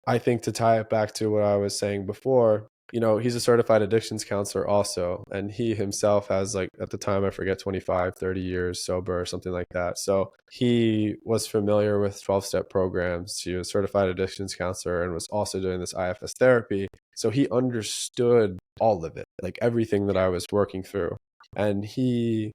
I think to tie it back to what I was saying before, he's a certified addictions counselor also. And he himself has, like, at the time, I forget, 25, 30 years sober or something like that. So he was familiar with 12-step programs. He was a certified addictions counselor and was also doing this IFS therapy. So he understood all of it, like everything that I was working through. And he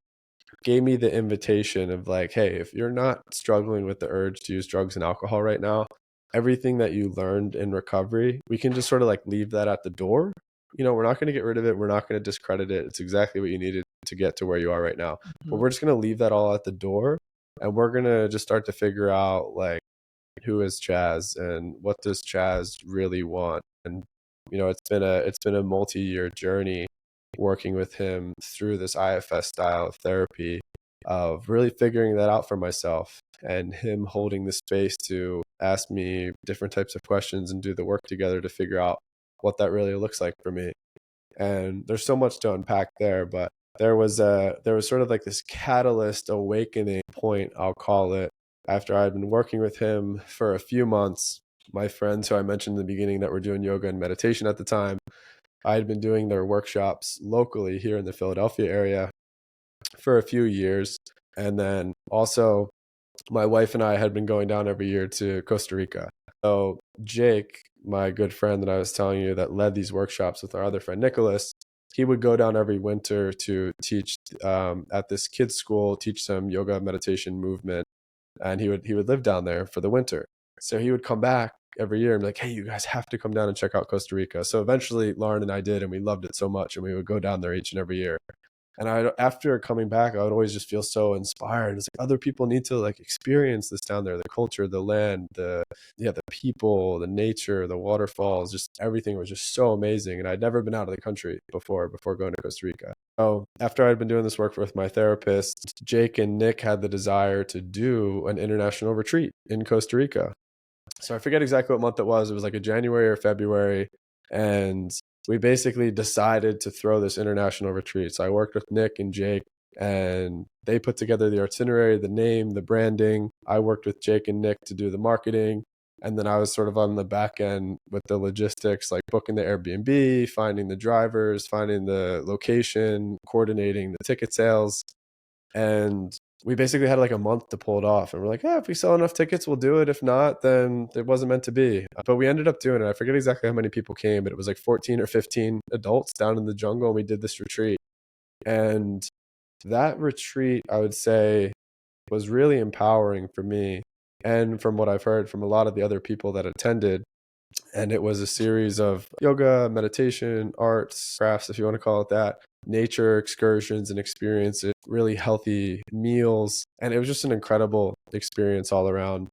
gave me the invitation of like, hey, if you're not struggling with the urge to use drugs and alcohol right now, everything that you learned in recovery, we can just sort of like leave that at the door. We're not going to get rid of it. We're not going to discredit it. It's exactly what you needed to get to where you are right now. But we're just going to leave that all at the door. And we're going to just start to figure out, like, who is Chaz and what does Chaz really want? And, it's been a multi-year journey working with him through this IFS style of therapy, of really figuring that out for myself, and him holding the space to ask me different types of questions and do the work together to figure out what that really looks like for me. And there's so much to unpack there, but there was sort of like this catalyst awakening point, I'll call it, after I'd been working with him for a few months. My friends who I mentioned in the beginning that were doing yoga and meditation at the time, I had been doing their workshops locally here in the Philadelphia area for a few years. And then also my wife and I had been going down every year to Costa Rica. So Jake, my good friend that I was telling you that led these workshops with our other friend, Nicholas, he would go down every winter to teach at this kids' school, teach some yoga, meditation, movement. And he would live down there for the winter. So he would come back every year and be like, hey, you guys have to come down and check out Costa Rica. So eventually Lauren and I did, and we loved it so much. And we would go down there each and every year. And after coming back, I would always just feel so inspired. It's like other people need to like experience this down there, the culture, the land, the people, the nature, the waterfalls, just everything was just so amazing. And I'd never been out of the country before going to Costa Rica. So after I'd been doing this work with my therapist, Jake and Nick had the desire to do an international retreat in Costa Rica. So I forget exactly what month it was. It was like a January or February. And we basically decided to throw this international retreat. So I worked with Nick and Jake, and they put together the itinerary, the name, the branding. I worked with Jake and Nick to do the marketing. And then I was sort of on the back end with the logistics, like booking the Airbnb, finding the drivers, finding the location, coordinating the ticket sales. And we basically had like a month to pull it off. And we're like, if we sell enough tickets, we'll do it. If not, then it wasn't meant to be. But we ended up doing it. I forget exactly how many people came, but it was like 14 or 15 adults down in the jungle. And we did this retreat. And that retreat, I would say, was really empowering for me. And from what I've heard from a lot of the other people that attended, and it was a series of yoga, meditation, arts, crafts, if you want to call it that, nature excursions and experiences, really healthy meals. And it was just an incredible experience all around.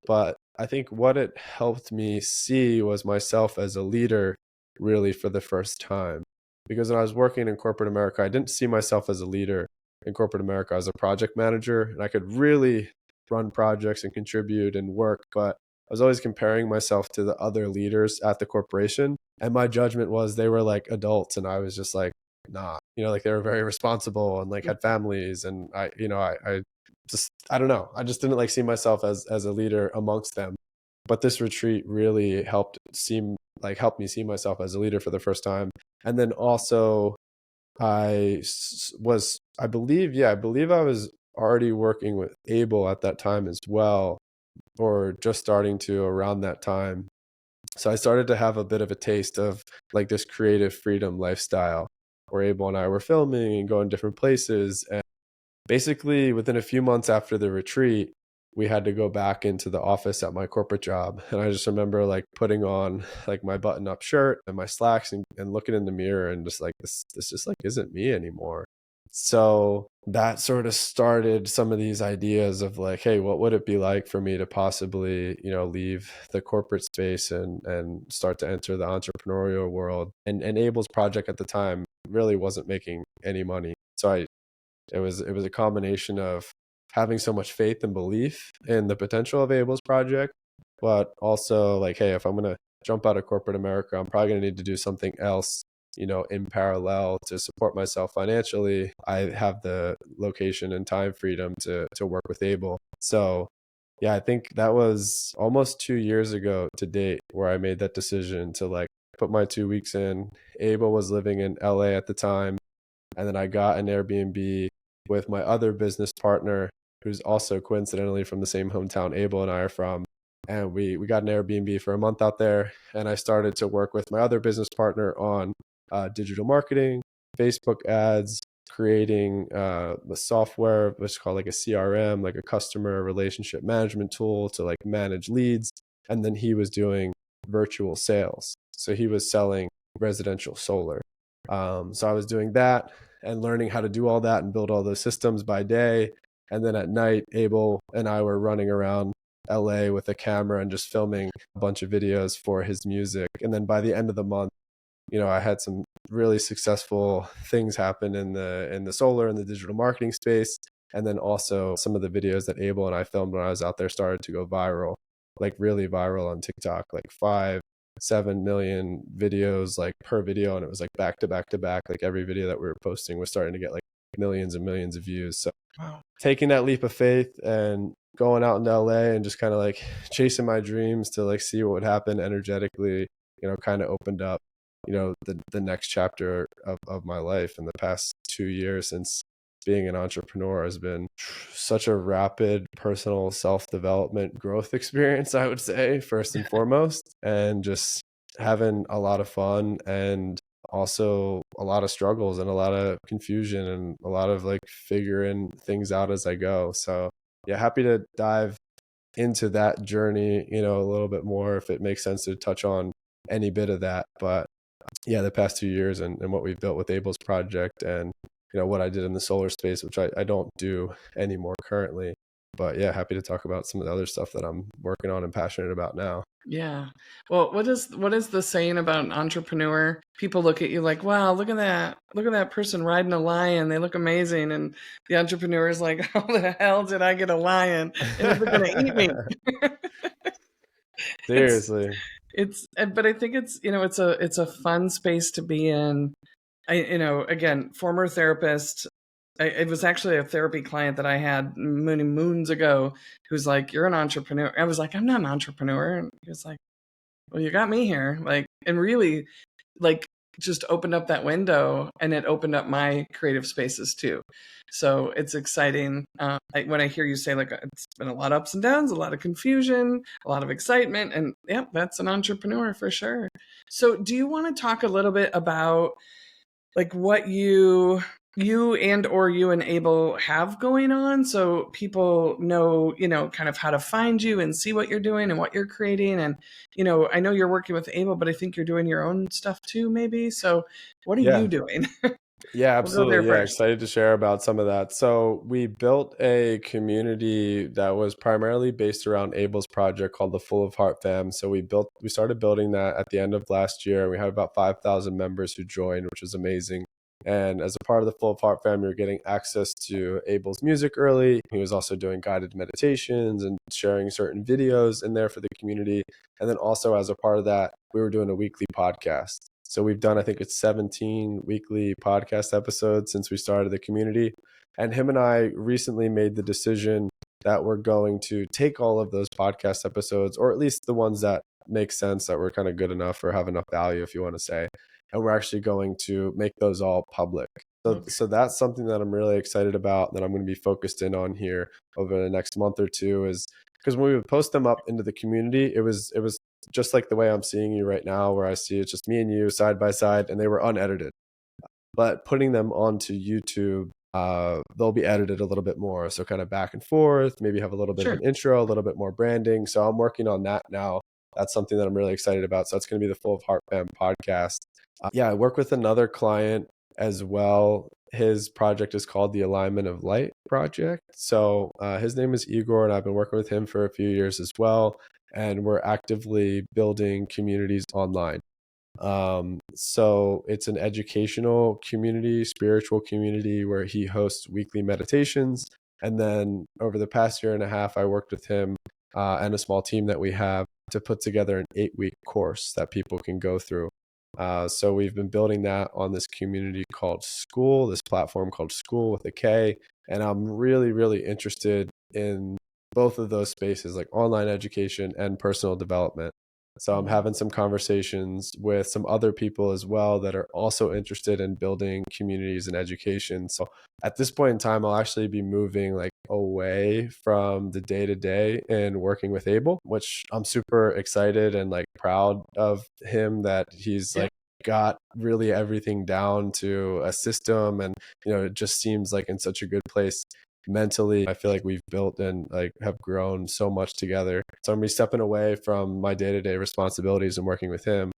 But I think what it helped me see was myself as a leader really for the first time. Because when I was working in corporate America, I didn't see myself as a leader in corporate America. I was a project manager, and I could really run projects and contribute and work, but I was always comparing myself to the other leaders at the corporation. And my judgment was they were like adults, and I was just like, nah, like they were very responsible and like had families. And I just, I don't know. I just didn't like see myself as a leader amongst them. But this retreat really helped me see myself as a leader for the first time. And then also I believe I was already working with Abel at that time as well, or just starting to around that time. So I started to have a bit of a taste of like this creative freedom lifestyle where Abel and I were filming and going different places. And basically within a few months after the retreat, we had to go back into the office at my corporate job. And I just remember like putting on like my button up shirt and my slacks and looking in the mirror and just like, this just like isn't me anymore. So that sort of started some of these ideas of like, hey, what would it be like for me to possibly, leave the corporate space and start to enter the entrepreneurial world? And Abel's project at the time really wasn't making any money. So it was a combination of having so much faith and belief in the potential of Abel's project, but also like, hey, if I'm going to jump out of corporate America, I'm probably going to need to do something else, in parallel to support myself financially. I have the location and time freedom to work with Able. So yeah, I think that was almost 2 years ago to date where I made that decision to like put my 2 weeks in. Able was living in LA at the time. And then I got an Airbnb with my other business partner, who's also coincidentally from the same hometown Abel and I are from. And we got an Airbnb for a month out there. And I started to work with my other business partner on digital marketing, Facebook ads, creating the software, which is called like a CRM, like a customer relationship management tool to like manage leads. And then he was doing virtual sales. So he was selling residential solar. So I was doing that and learning how to do all that and build all those systems by day. And then at night, Abel and I were running around LA with a camera and just filming a bunch of videos for his music. And then by the end of the month, I had some really successful things happen in the solar and the digital marketing space. And then also some of the videos that Abel and I filmed when I was out there started to go viral, like really viral on TikTok, like 5-7 million videos like per video. And it was like back to back to back. Like every video that we were posting was starting to get like millions and millions of views. So Wow. taking that leap of faith and going out into LA and just kind of like chasing my dreams to like see what would happen energetically, kind of opened up, the next chapter of my life. In the past 2 years since being an entrepreneur has been such a rapid personal self-development growth experience, I would say, first and foremost, and just having a lot of fun and also a lot of struggles and a lot of confusion and a lot of like figuring things out as I go. So yeah, happy to dive into that journey, a little bit more if it makes sense to touch on any bit of that. But yeah, the past 2 years and what we've built with Abel's project and, what I did in the solar space, which I don't do anymore currently. But yeah, happy to talk about some of the other stuff that I'm working on and passionate about now. Yeah. Well, what is the saying about an entrepreneur? People look at you like, wow, look at that. Look at that person riding a lion. They look amazing. And the entrepreneur is like, how the hell did I get a lion? And is it gonna eat me? It's Seriously. but I think it's a fun space to be in. Again, former therapist. It was actually a therapy client that I had many moons ago who's like, you're an entrepreneur. I was like, I'm not an entrepreneur. And he was like, well, you got me here. Like, and really, like, just opened up that window and it opened up my creative spaces too. So it's exciting. When I hear you say, like, it's been a lot of ups and downs, a lot of confusion, a lot of excitement. And yeah, that's an entrepreneur for sure. So do you want to talk a little bit about like what you and or you and Abel have going on so people know, kind of how to find you and see what you're doing and what you're creating. And, I know you're working with Abel, but I think you're doing your own stuff too, maybe. So what are you Yeah. doing? Yeah, We'll go there absolutely. Yeah, first. excited to share about some of that. So we built a community that was primarily based around Abel's project called the Full of Heart Fam. So we started building that at the end of last year. We had about 5,000 members who joined, which was amazing. And as a part of the Full of Heart Fam, you're getting access to Abel's music early. He was also doing guided meditations and sharing certain videos in there for the community. And then also as a part of that, we were doing a weekly podcast. So we've done, I think it's 17 weekly podcast episodes since we started the community. And him and I recently made the decision that we're going to take all of those podcast episodes, or at least the ones that make sense, that were kind of good enough or have enough value, if you want to say, and we're actually going to make those all public. So, Okay. so that's something that I'm really excited about, that I'm going to be focused in on here over the next month or two, is because when we would post them up into the community, it was just like the way I'm seeing you right now, where I see it's just me and you side by side, and they were unedited. But putting them onto YouTube, they'll be edited a little bit more. So kind of back and forth, maybe have a little bit of Sure. an intro, a little bit more branding. So I'm working on that now. That's something that I'm really excited about. So it's going to be the Full of Heart Fam podcast. Yeah, I work with another client as well. His project is called the Alignment of Light Project. So his name is Igor, and I've been working with him for a few years as well. And we're actively building communities online. So it's an educational community, spiritual community, where he hosts weekly meditations. And then over the past year and a half, I worked with him and a small team that we have to put together an 8-week course that people can go through. So we've been building that on this community called School, this platform called School with a K. And I'm really, really interested in both of those spaces, like online education and personal development. So I'm having some conversations with some other people as well that are also interested in building communities and education. So at this point in time, I'll actually be moving like away from the day to day and working with Abel, which I'm super excited and like proud of him that he's like got really everything down to a system. And, it just seems like in such a good place mentally. I feel like we've built and like have grown so much together. So I'm gonna be stepping away from my day-to-day responsibilities and working with him,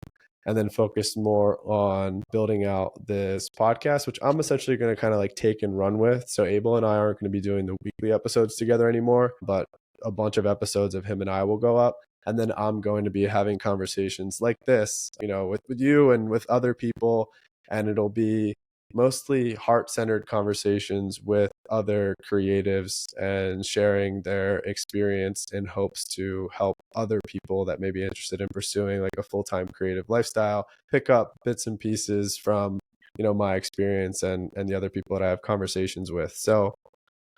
and then focus more on building out this podcast, which I'm essentially going to kind of like take and run with. So Abel and I aren't going to be doing the weekly episodes together anymore, but a bunch of episodes of him and I will go up. And then I'm going to be having conversations like this, with you and with other people. And it'll be mostly heart-centered conversations with other creatives and sharing their experience in hopes to help other people that may be interested in pursuing like a full-time creative lifestyle pick up bits and pieces from my experience and the other people that I have conversations with. So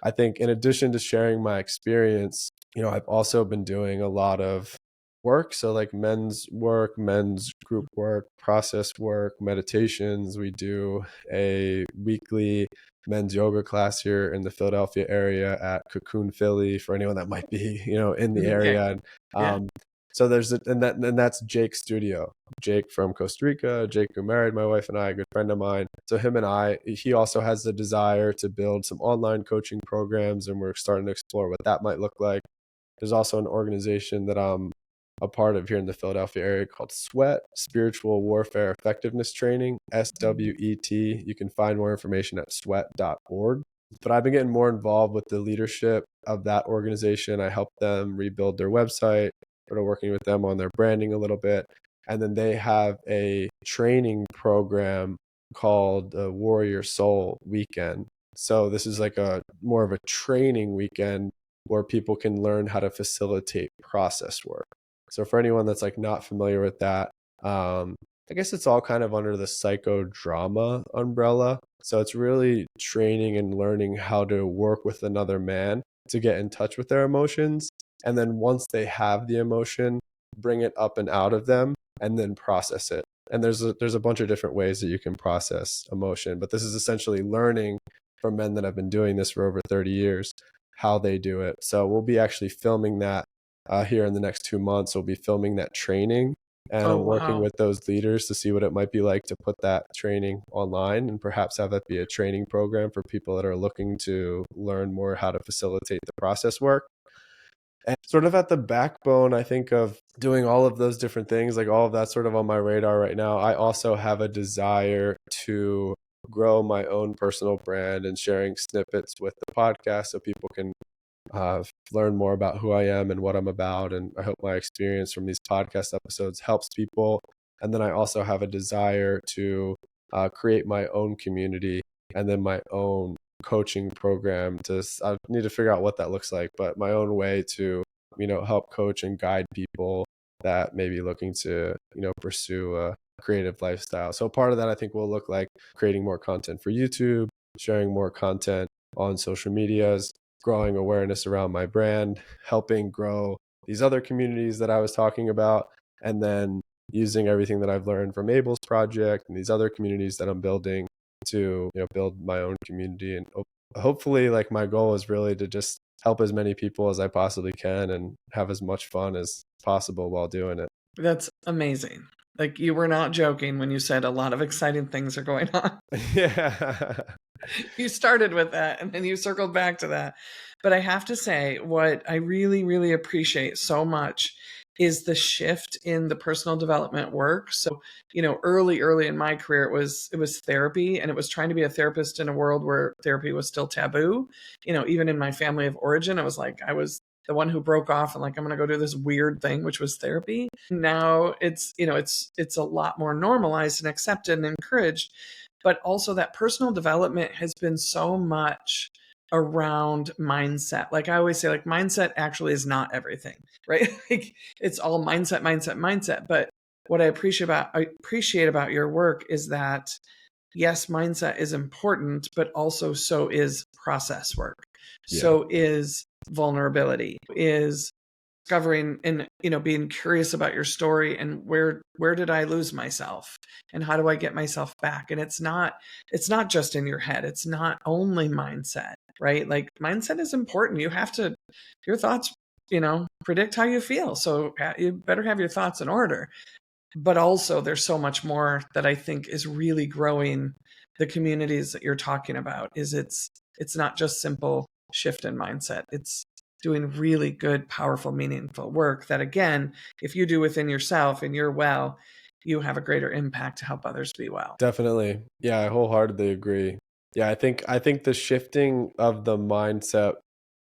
I think in addition to sharing my experience, I've also been doing a lot of work. So like men's work, men's group work, process work, meditations. We do a weekly men's yoga class here in the Philadelphia area at Cocoon Philly for anyone that might be, in the area. And so and that's Jake's studio. Jake from Costa Rica, Jake who married my wife and I, a good friend of mine. So him and I, he also has the desire to build some online coaching programs, and we're starting to explore what that might look like. There's also an organization that I'm a part of here in the Philadelphia area called SWET, Spiritual Warfare Effectiveness Training, SWET. You can find more information at sweat.org. But I've been getting more involved with the leadership of that organization. I help them rebuild their website, started working with them on their branding a little bit. And then they have a training program called the Warrior Soul Weekend. So this is like a more of a training weekend where people can learn how to facilitate process work. So for anyone that's like not familiar with that, I guess it's all kind of under the psychodrama umbrella. So it's really training and learning how to work with another man to get in touch with their emotions. And then once they have the emotion, bring it up and out of them and then process it. And there's a bunch of different ways that you can process emotion, but this is essentially learning from men that have been doing this for over 30 years, how they do it. So we'll be actually filming that here in the next 2 months. We'll be filming that training, and I'm working with those leaders to see what it might be like to put that training online and perhaps have that be a training program for people that are looking to learn more how to facilitate the process work. And sort of at the backbone, I think, of doing all of those different things, like all of that sort of on my radar right now, I also have a desire to grow my own personal brand and sharing snippets with the podcast so people can learn more about who I am and what I'm about. And I hope my experience from these podcast episodes helps people. And then I also have a desire to create my own community and then my own coaching program. I need to figure out what that looks like, but my own way to, help coach and guide people that may be looking to, pursue a creative lifestyle. So part of that, I think, will look like creating more content for YouTube, sharing more content on social medias, growing awareness around my brand, helping grow these other communities that I was talking about, and then using everything that I've learned from Abel's project and these other communities that I'm building to, build my own community. And hopefully, like, my goal is really to just help as many people as I possibly can and have as much fun as possible while doing it. That's amazing. Like, you were not joking when you said a lot of exciting things are going on. Yeah. You started with that and then you circled back to that. But I have to say, what I really, really appreciate so much is the shift in the personal development work. So, early in my career, it was therapy, and it was trying to be a therapist in a world where therapy was still taboo. Even in my family of origin, I was the one who broke off and like, I'm going to go do this weird thing, which was therapy. Now it's a lot more normalized and accepted and encouraged. But also that personal development has been so much around mindset. Like I always say, like mindset actually is not everything, right? Like it's all mindset, mindset, mindset. But what I appreciate about your work is that yes, mindset is important, but also so is process work. Yeah. So is vulnerability, is discovering and being curious about your story and where did I lose myself and how do I get myself back. And it's not just in your head, it's not only mindset, right? Like mindset is important. You have to, your thoughts predict how you feel, so you better have your thoughts in order. But also there's so much more that I think is really growing the communities that you're talking about. Is it's not just simple shift in mindset, it's doing really good, powerful, meaningful work that, again, if you do within yourself and you're well, you have a greater impact to help others be well. Definitely. Yeah, I wholeheartedly agree. Yeah, I think the shifting of the mindset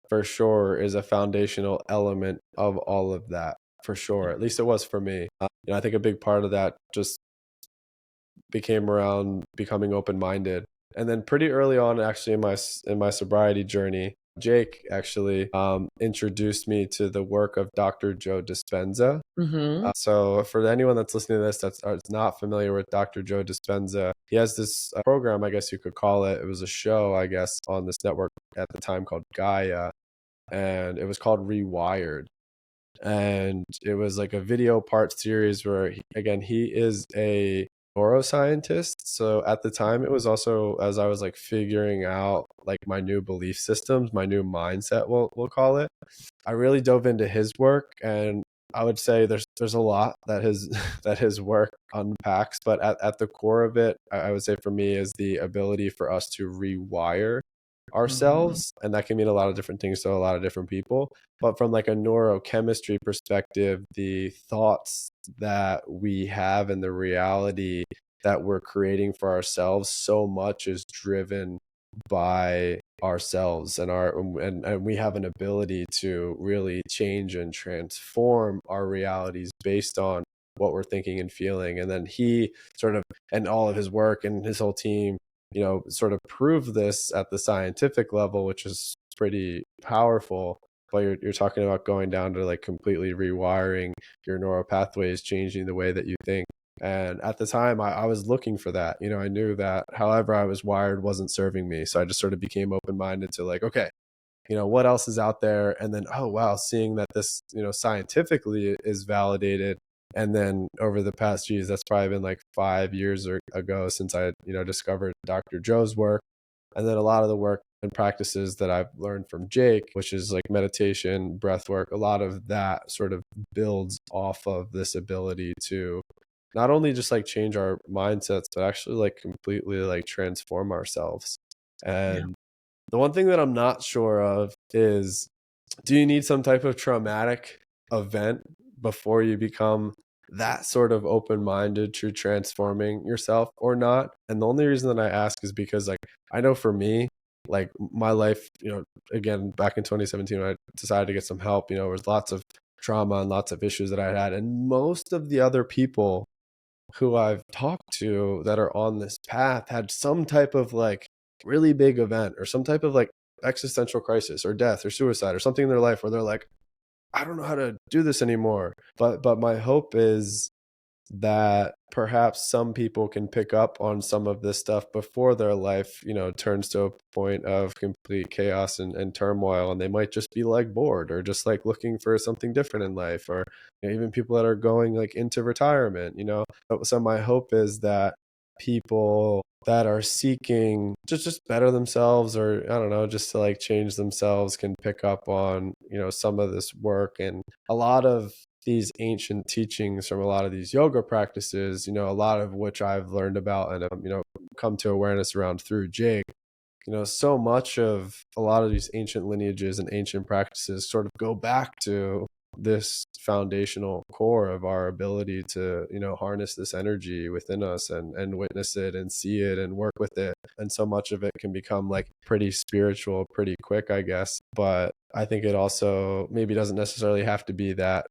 for sure is a foundational element of all of that, for sure. At least it was for me. I think a big part of that just became around becoming open-minded. And then pretty early on, actually, in my sobriety journey, Jake actually introduced me to the work of Dr. Joe Dispenza. Mm-hmm. So for anyone that's listening to this that's not familiar with Dr. Joe Dispenza, he has this program, I guess you could call it. It was a show, I guess, on this network at the time called Gaia, and it was called Rewired. And it was like a video part series where, he is a neuroscientist. So at the time, it was also as I was like figuring out like my new belief systems, my new mindset, we'll call it. I really dove into his work, and I would say there's a lot that his that his work unpacks, but at the core of it, I would say for me is the ability for us to rewire Mm-hmm. ourselves, and that can mean a lot of different things to a lot of different people. But from like a neurochemistry perspective, the thoughts that we have and the reality that we're creating for ourselves, so much is driven by ourselves, and we have an ability to really change and transform our realities based on what we're thinking and feeling. And then he sort of, and all of his work and his whole team, sort of prove this at the scientific level, which is pretty powerful. But you're talking about going down to like completely rewiring your neural pathways, changing the way that you think. And at the time, I was looking for that. I knew that however I was wired wasn't serving me. So I just sort of became open minded to like, okay, what else is out there? And then, oh, wow, seeing that this, scientifically is validated. And then over the past, geez, that's probably been like 5 years ago since I, discovered Dr. Joe's work. And then a lot of the work and practices that I've learned from Jake, which is like meditation, breath work, a lot of that sort of builds off of this ability to not only just like change our mindsets, but actually like completely like transform ourselves. Yeah. And the one thing that I'm not sure of is, do you need some type of traumatic event before you become that sort of open-minded to transforming yourself or not? And the only reason that I ask is because like I know for me, like my life, again, back in 2017 when I decided to get some help, there was lots of trauma and lots of issues that I had. And most of the other people who I've talked to that are on this path had some type of like really big event or some type of like existential crisis or death or suicide or something in their life where they're like, I don't know how to do this anymore. But my hope is that perhaps some people can pick up on some of this stuff before their life, turns to a point of complete chaos and turmoil. And they might just be like bored or just like looking for something different in life, or even people that are going like into retirement. So my hope is that people that are seeking just better themselves, or I don't know, just to like change themselves, can pick up on, some of this work. And a lot of these ancient teachings from a lot of these yoga practices, a lot of which I've learned about and, come to awareness around through Jake. So much of a lot of these ancient lineages and ancient practices sort of go back to this foundational core of our ability to, harness this energy within us and witness it and see it and work with it. And so much of it can become like pretty spiritual, pretty quick, I guess. But I think it also maybe doesn't necessarily have to be that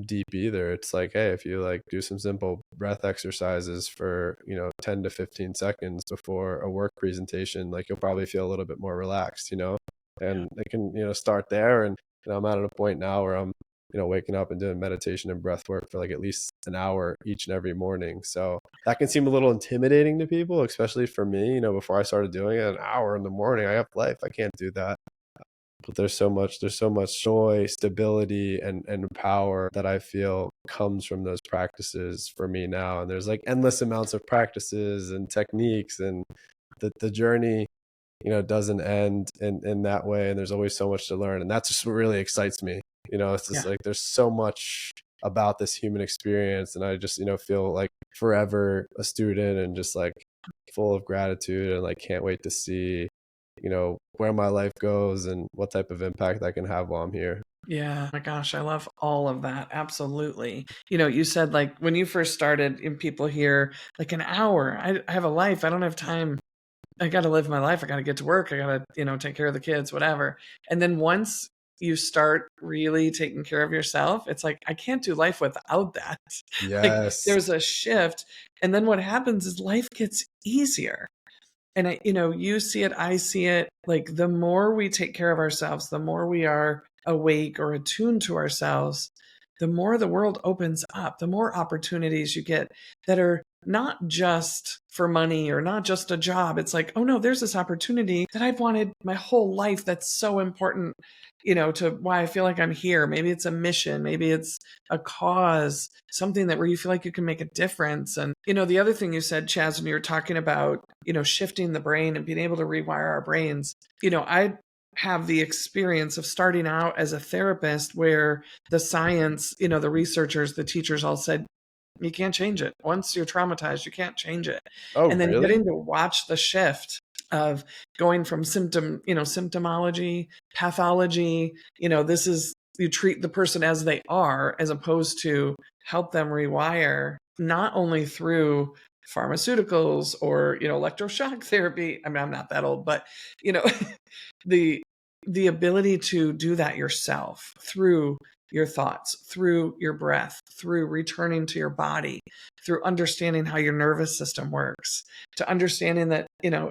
deep either. It's like, hey, if you like do some simple breath exercises for 10 to 15 seconds before a work presentation, like you'll probably feel a little bit more relaxed. and it can, start there. And I'm at a point now where I'm, waking up and doing meditation and breath work for like at least an hour each and every morning. So that can seem a little intimidating to people, especially for me. Before I started doing it, an hour in the morning, I have life, I can't do that. But there's so much joy, stability, and power that I feel comes from those practices for me now. And there's like endless amounts of practices and techniques, and the journey, doesn't end in that way. And there's always so much to learn. And that's just what really excites me. It's just Yeah. like there's so much about this human experience. And I just, feel like forever a student and just like full of gratitude, and like can't wait to see, where my life goes and what type of impact I can have while I'm here. Yeah, my gosh, I love all of that. Absolutely. You said like when you first started, and people hear like an hour. I have a life. I don't have time. I got to live my life. I got to get to work. I got to, take care of the kids, whatever. And then once you start really taking care of yourself, it's like, I can't do life without that. Like Yes. there's a shift. And then what happens is life gets easier. And you see it, I see it. Like the more we take care of ourselves, the more we are awake or attuned to ourselves, the more the world opens up, the more opportunities you get that are not just for money or not just a job. It's like, oh no, there's this opportunity that I've wanted my whole life that's so important, to why I feel like I'm here. Maybe it's a mission, maybe it's a cause, something that where you feel like you can make a difference. And, the other thing you said, Chaz, when you were talking about, shifting the brain and being able to rewire our brains, I have the experience of starting out as a therapist where the science, the researchers, the teachers all said, you can't change it. Once you're traumatized, you can't change it. Oh, And then really? getting to watch the shift of going from symptomology, pathology, this is, you treat the person as they are, as opposed to help them rewire, not only through pharmaceuticals or, electroshock therapy. I mean, I'm not that old, but, you know, the the ability to do that yourself through your thoughts, through your breath, through returning to your body, through understanding how your nervous system works, to understanding that,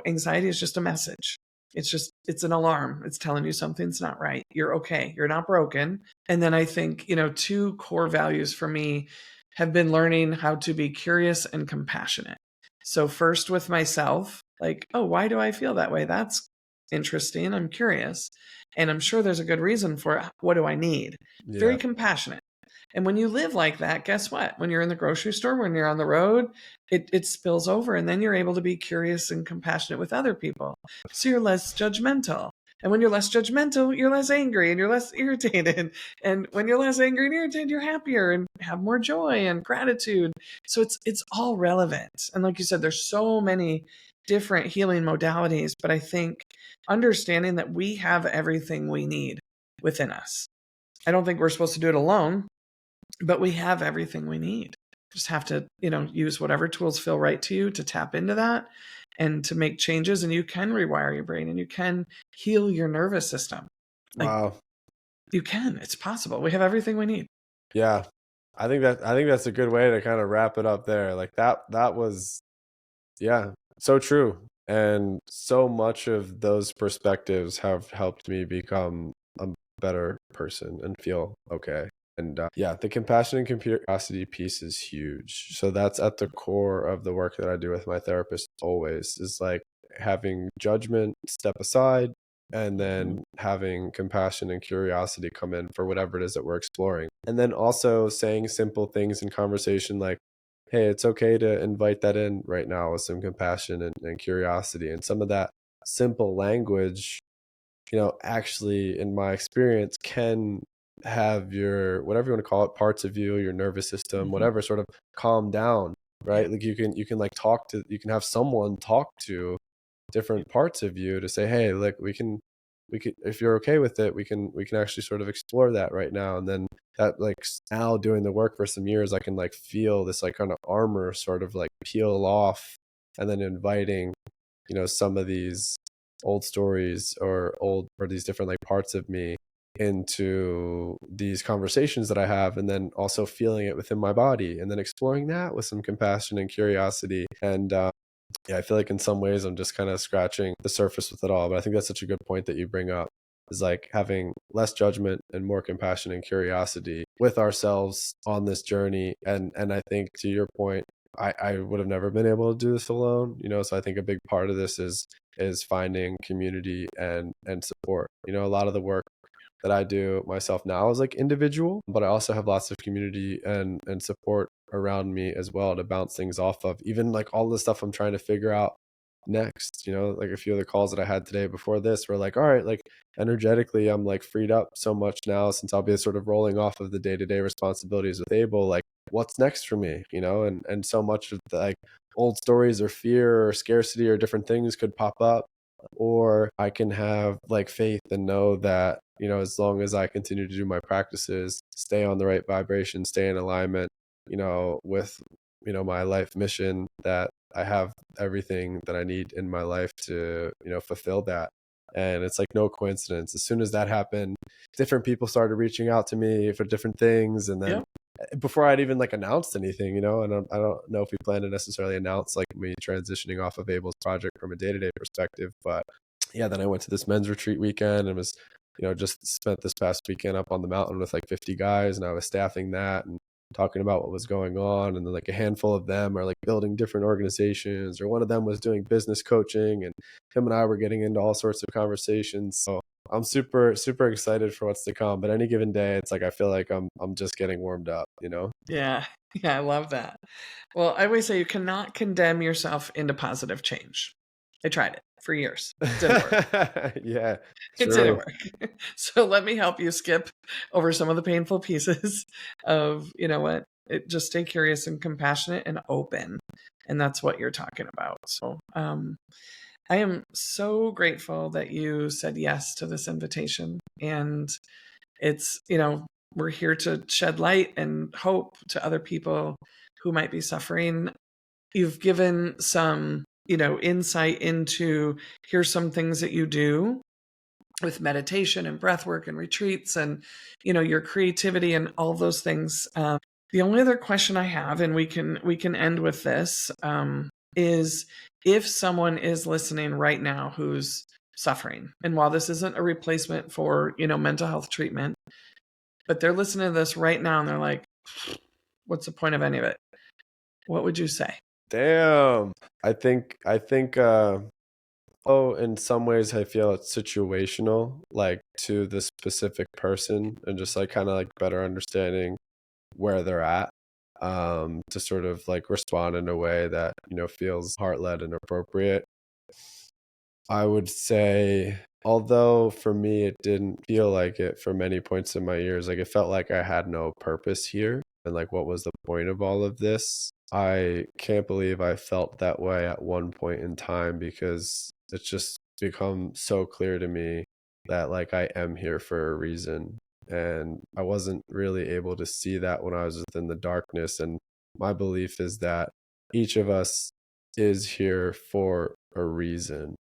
anxiety is just a message. It's an alarm. It's telling you something's not right. You're okay. You're not broken. And then I think, two core values for me have been learning how to be curious and compassionate. So first with myself, like, oh, why do I feel that way? That's interesting. I'm curious. And I'm sure there's a good reason for it. What do I need? Yeah. Very compassionate. And when you live like that, guess what? When you're in the grocery store, when you're on the road, it spills over. And then you're able to be curious and compassionate with other people. So you're less judgmental. And when you're less judgmental, you're less angry and you're less irritated. And when you're less angry and irritated, you're happier and have more joy and gratitude. So it's all relevant. And like you said, there's so many different healing modalities, but I think understanding that we have everything we need within us. I don't think we're supposed to do it alone, but we have everything we need. Just have to, use whatever tools feel right to you to tap into that and to make changes. And you can rewire your brain and you can heal your nervous system. Like Wow. you can, it's possible. We have everything we need. Yeah. I think that's a good way to kind of wrap it up there. Like that was, yeah, so true. And so much of those perspectives have helped me become a better person and feel okay. And yeah, the compassion and curiosity piece is huge. So that's at the core of the work that I do with my therapist always, is like having judgment step aside, and then having compassion and curiosity come in for whatever it is that we're exploring. And then also saying simple things in conversation like, hey, it's okay to invite that in right now with some compassion and curiosity. And some of that simple language, actually, in my experience, can have your, whatever you want to call it, parts of you, your nervous system, Mhm. whatever, sort of calm down, Yeah. right? Like you can like you can have someone talk to different parts of you to say, hey, like we could, if you're okay with it, we can actually sort of explore that right now. And then that, like, now doing the work for some years, I can like feel this like kind of armor sort of like peel off, and then inviting, some of these old stories or these different like parts of me into these conversations that I have, and then also feeling it within my body, and then exploring that with some compassion and curiosity. And yeah, I feel like in some ways I'm just kind of scratching the surface with it all, but I think that's such a good point that you bring up. is like having less judgment and more compassion and curiosity with ourselves on this journey. And I think to your point, I would have never been able to do this alone, you know. So I think a big part of this is finding community and support. You know, a lot of the work that I do myself now is like individual, but I also have lots of community and support around me as well to bounce things off of. Even like all the stuff I'm trying to figure out next, you know, like a few of the calls that I had today before this were like, all right, like energetically, I'm like freed up so much now since I'll be sort of rolling off of the day-to-day responsibilities with Able. Like, what's next for me, you know? And so much of the like old stories or fear or scarcity or different things could pop up, or I can have like faith and know that, you know, as long as I continue to do my practices, stay on the right vibration, stay in alignment, you know, with, you know, my life mission, that I have everything that I need in my life to, you know, fulfill that. And it's like no coincidence. As soon as that happened, different people started reaching out to me for different things. And then Yep. before I'd even like announced anything, you know, and I don't know if we plan to necessarily announce like me transitioning off of Abel's project from a day-to-day perspective, but yeah, then I went to this men's retreat weekend and was, you know, just spent this past weekend up on the mountain with like 50 guys, and I was staffing that and talking about what was going on. And then like a handful of them are like building different organizations, or one of them was doing business coaching, and him and I were getting into all sorts of conversations. So I'm super, super excited for what's to come. But any given day, it's like I feel like I'm just getting warmed up, you know? Yeah. Yeah, I love that. Well, I always say you cannot condemn yourself into positive change. I tried it for years. Didn't work. Yeah, It didn't true. work. So let me help you skip over some of the painful pieces of, you know what, just stay curious and compassionate and open. And that's what you're talking about. So I am so grateful that you said yes to this invitation. And it's, you know, we're here to shed light and hope to other people who might be suffering. You've given some, you know, insight into here's some things that you do with meditation and breath work and retreats and, you know, your creativity and all those things. The only other question I have, and we can end with this, is if someone is listening right now who's suffering, and while this isn't a replacement for, you know, mental health treatment, but they're listening to this right now and they're like, what's the point of any of it? What would you say? Damn. I think oh, in some ways I feel it's situational, like to the specific person, and just like kind of like better understanding where they're at, to sort of like respond in a way that, you know, feels heart-led and appropriate. I would say, although for me it didn't feel like it for many points in my years, like it felt like I had no purpose here. And like, what was the point of all of this? I can't believe I felt that way at one point in time, because it's just become so clear to me that like I am here for a reason. And I wasn't really able to see that when I was within the darkness. And my belief is that each of us is here for a reason.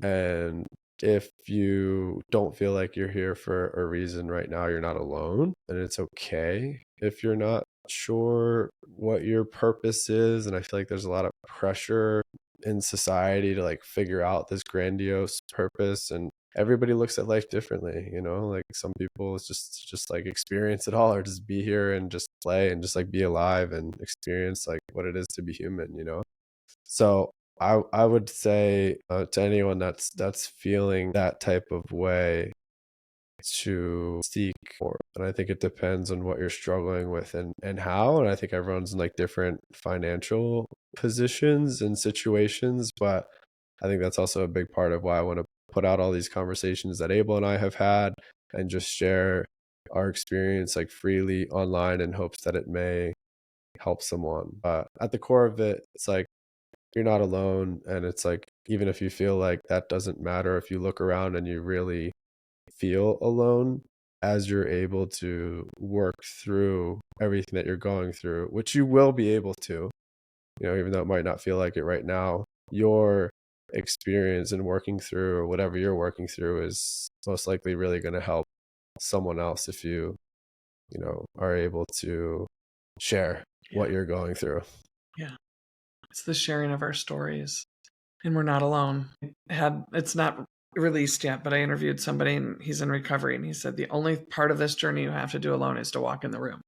And if you don't feel like you're here for a reason right now, you're not alone. And it's okay if you're not sure what your purpose is. And I feel like there's a lot of pressure in society to like figure out this grandiose purpose. And everybody looks at life differently, you know, like some people it's just like experience it all, or just be here and just play and just like be alive and experience like what it is to be human, you know? So I would say, to anyone that's feeling that type of way, to seek for. And I think it depends on what you're struggling with and how. And I think everyone's in like different financial positions and situations, but I think that's also a big part of why I want to put out all these conversations that Abel and I have had, and just share our experience like freely online in hopes that it may help someone. But at the core of it, it's like you're not alone. And it's like, even if you feel like that doesn't matter, if you look around and you really feel alone, as you're able to work through everything that you're going through, which you will be able to, you know, even though it might not feel like it right now, your experience in working through or whatever you're working through is most likely really going to help someone else if you know, are able to share Yeah. what you're going through. Yeah. It's the sharing of our stories, and we're not alone. It's not released yet, but I interviewed somebody and he's in recovery, and he said the only part of this journey you have to do alone is to walk in the room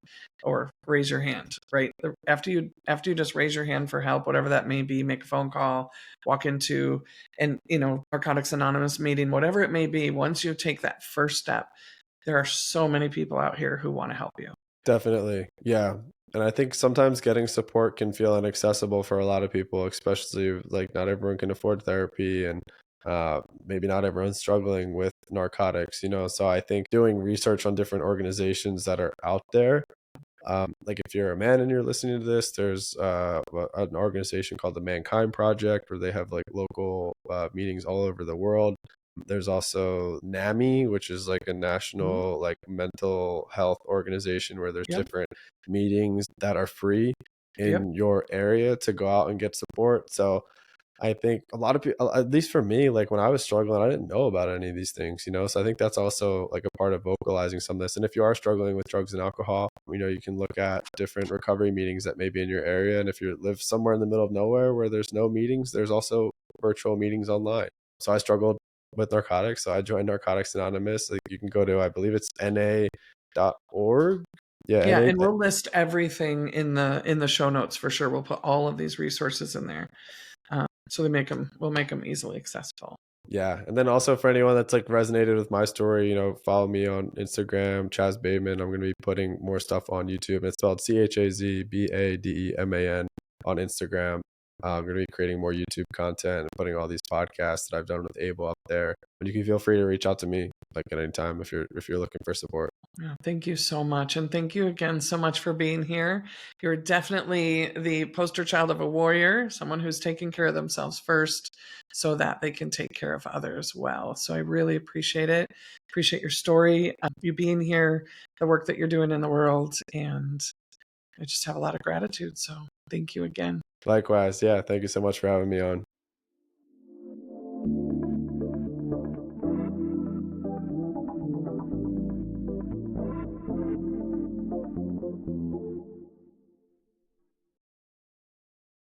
or raise your hand, right? After you just raise your hand for help, whatever that may be, make a phone call, walk into Narcotics Anonymous meeting, whatever it may be, once you take that first step, there are so many people out here who want to help you. Definitely. Yeah. And I think sometimes getting support can feel inaccessible for a lot of people, especially like not everyone can afford therapy, and maybe not everyone's struggling with narcotics, So I think doing research on different organizations that are out there, like if you're a man and you're listening to this, there's an organization called the Mankind Project where they have like local meetings all over the world. There's also NAMI, which is like a national like mental health organization where there's Yep. different meetings that are free Yep. in your area to go out and get support. So I think a lot of people, at least for me, like when I was struggling, I didn't know about any of these things, So I think that's also like a part of vocalizing some of this. And if you are struggling with drugs and alcohol, you can look at different recovery meetings that may be in your area. And if you live somewhere in the middle of nowhere where there's no meetings, there's also virtual meetings online. So I struggled with narcotics, so I joined Narcotics Anonymous. Like you can go to, I believe it's na.org. Yeah, Yeah, NA. and we'll list everything in the show notes for sure. We'll put all of these resources in there, so we'll make them easily accessible. Yeah. And then also for anyone that's like resonated with my story, follow me on Instagram, Chaz Bademan. I'm going to be putting more stuff on YouTube. It's spelled ChazBademan on Instagram. I'm going to be creating more YouTube content and putting all these podcasts that I've done with Abel up there. And you can feel free to reach out to me like at any time if you're looking for support. Yeah, thank you so much. And thank you again so much for being here. You're definitely the poster child of a warrior, someone who's taking care of themselves first so that they can take care of others well. So I really appreciate it. Appreciate your story, you being here, the work that you're doing in the world. And I just have a lot of gratitude. So thank you again. Likewise. Yeah. Thank you so much for having me on.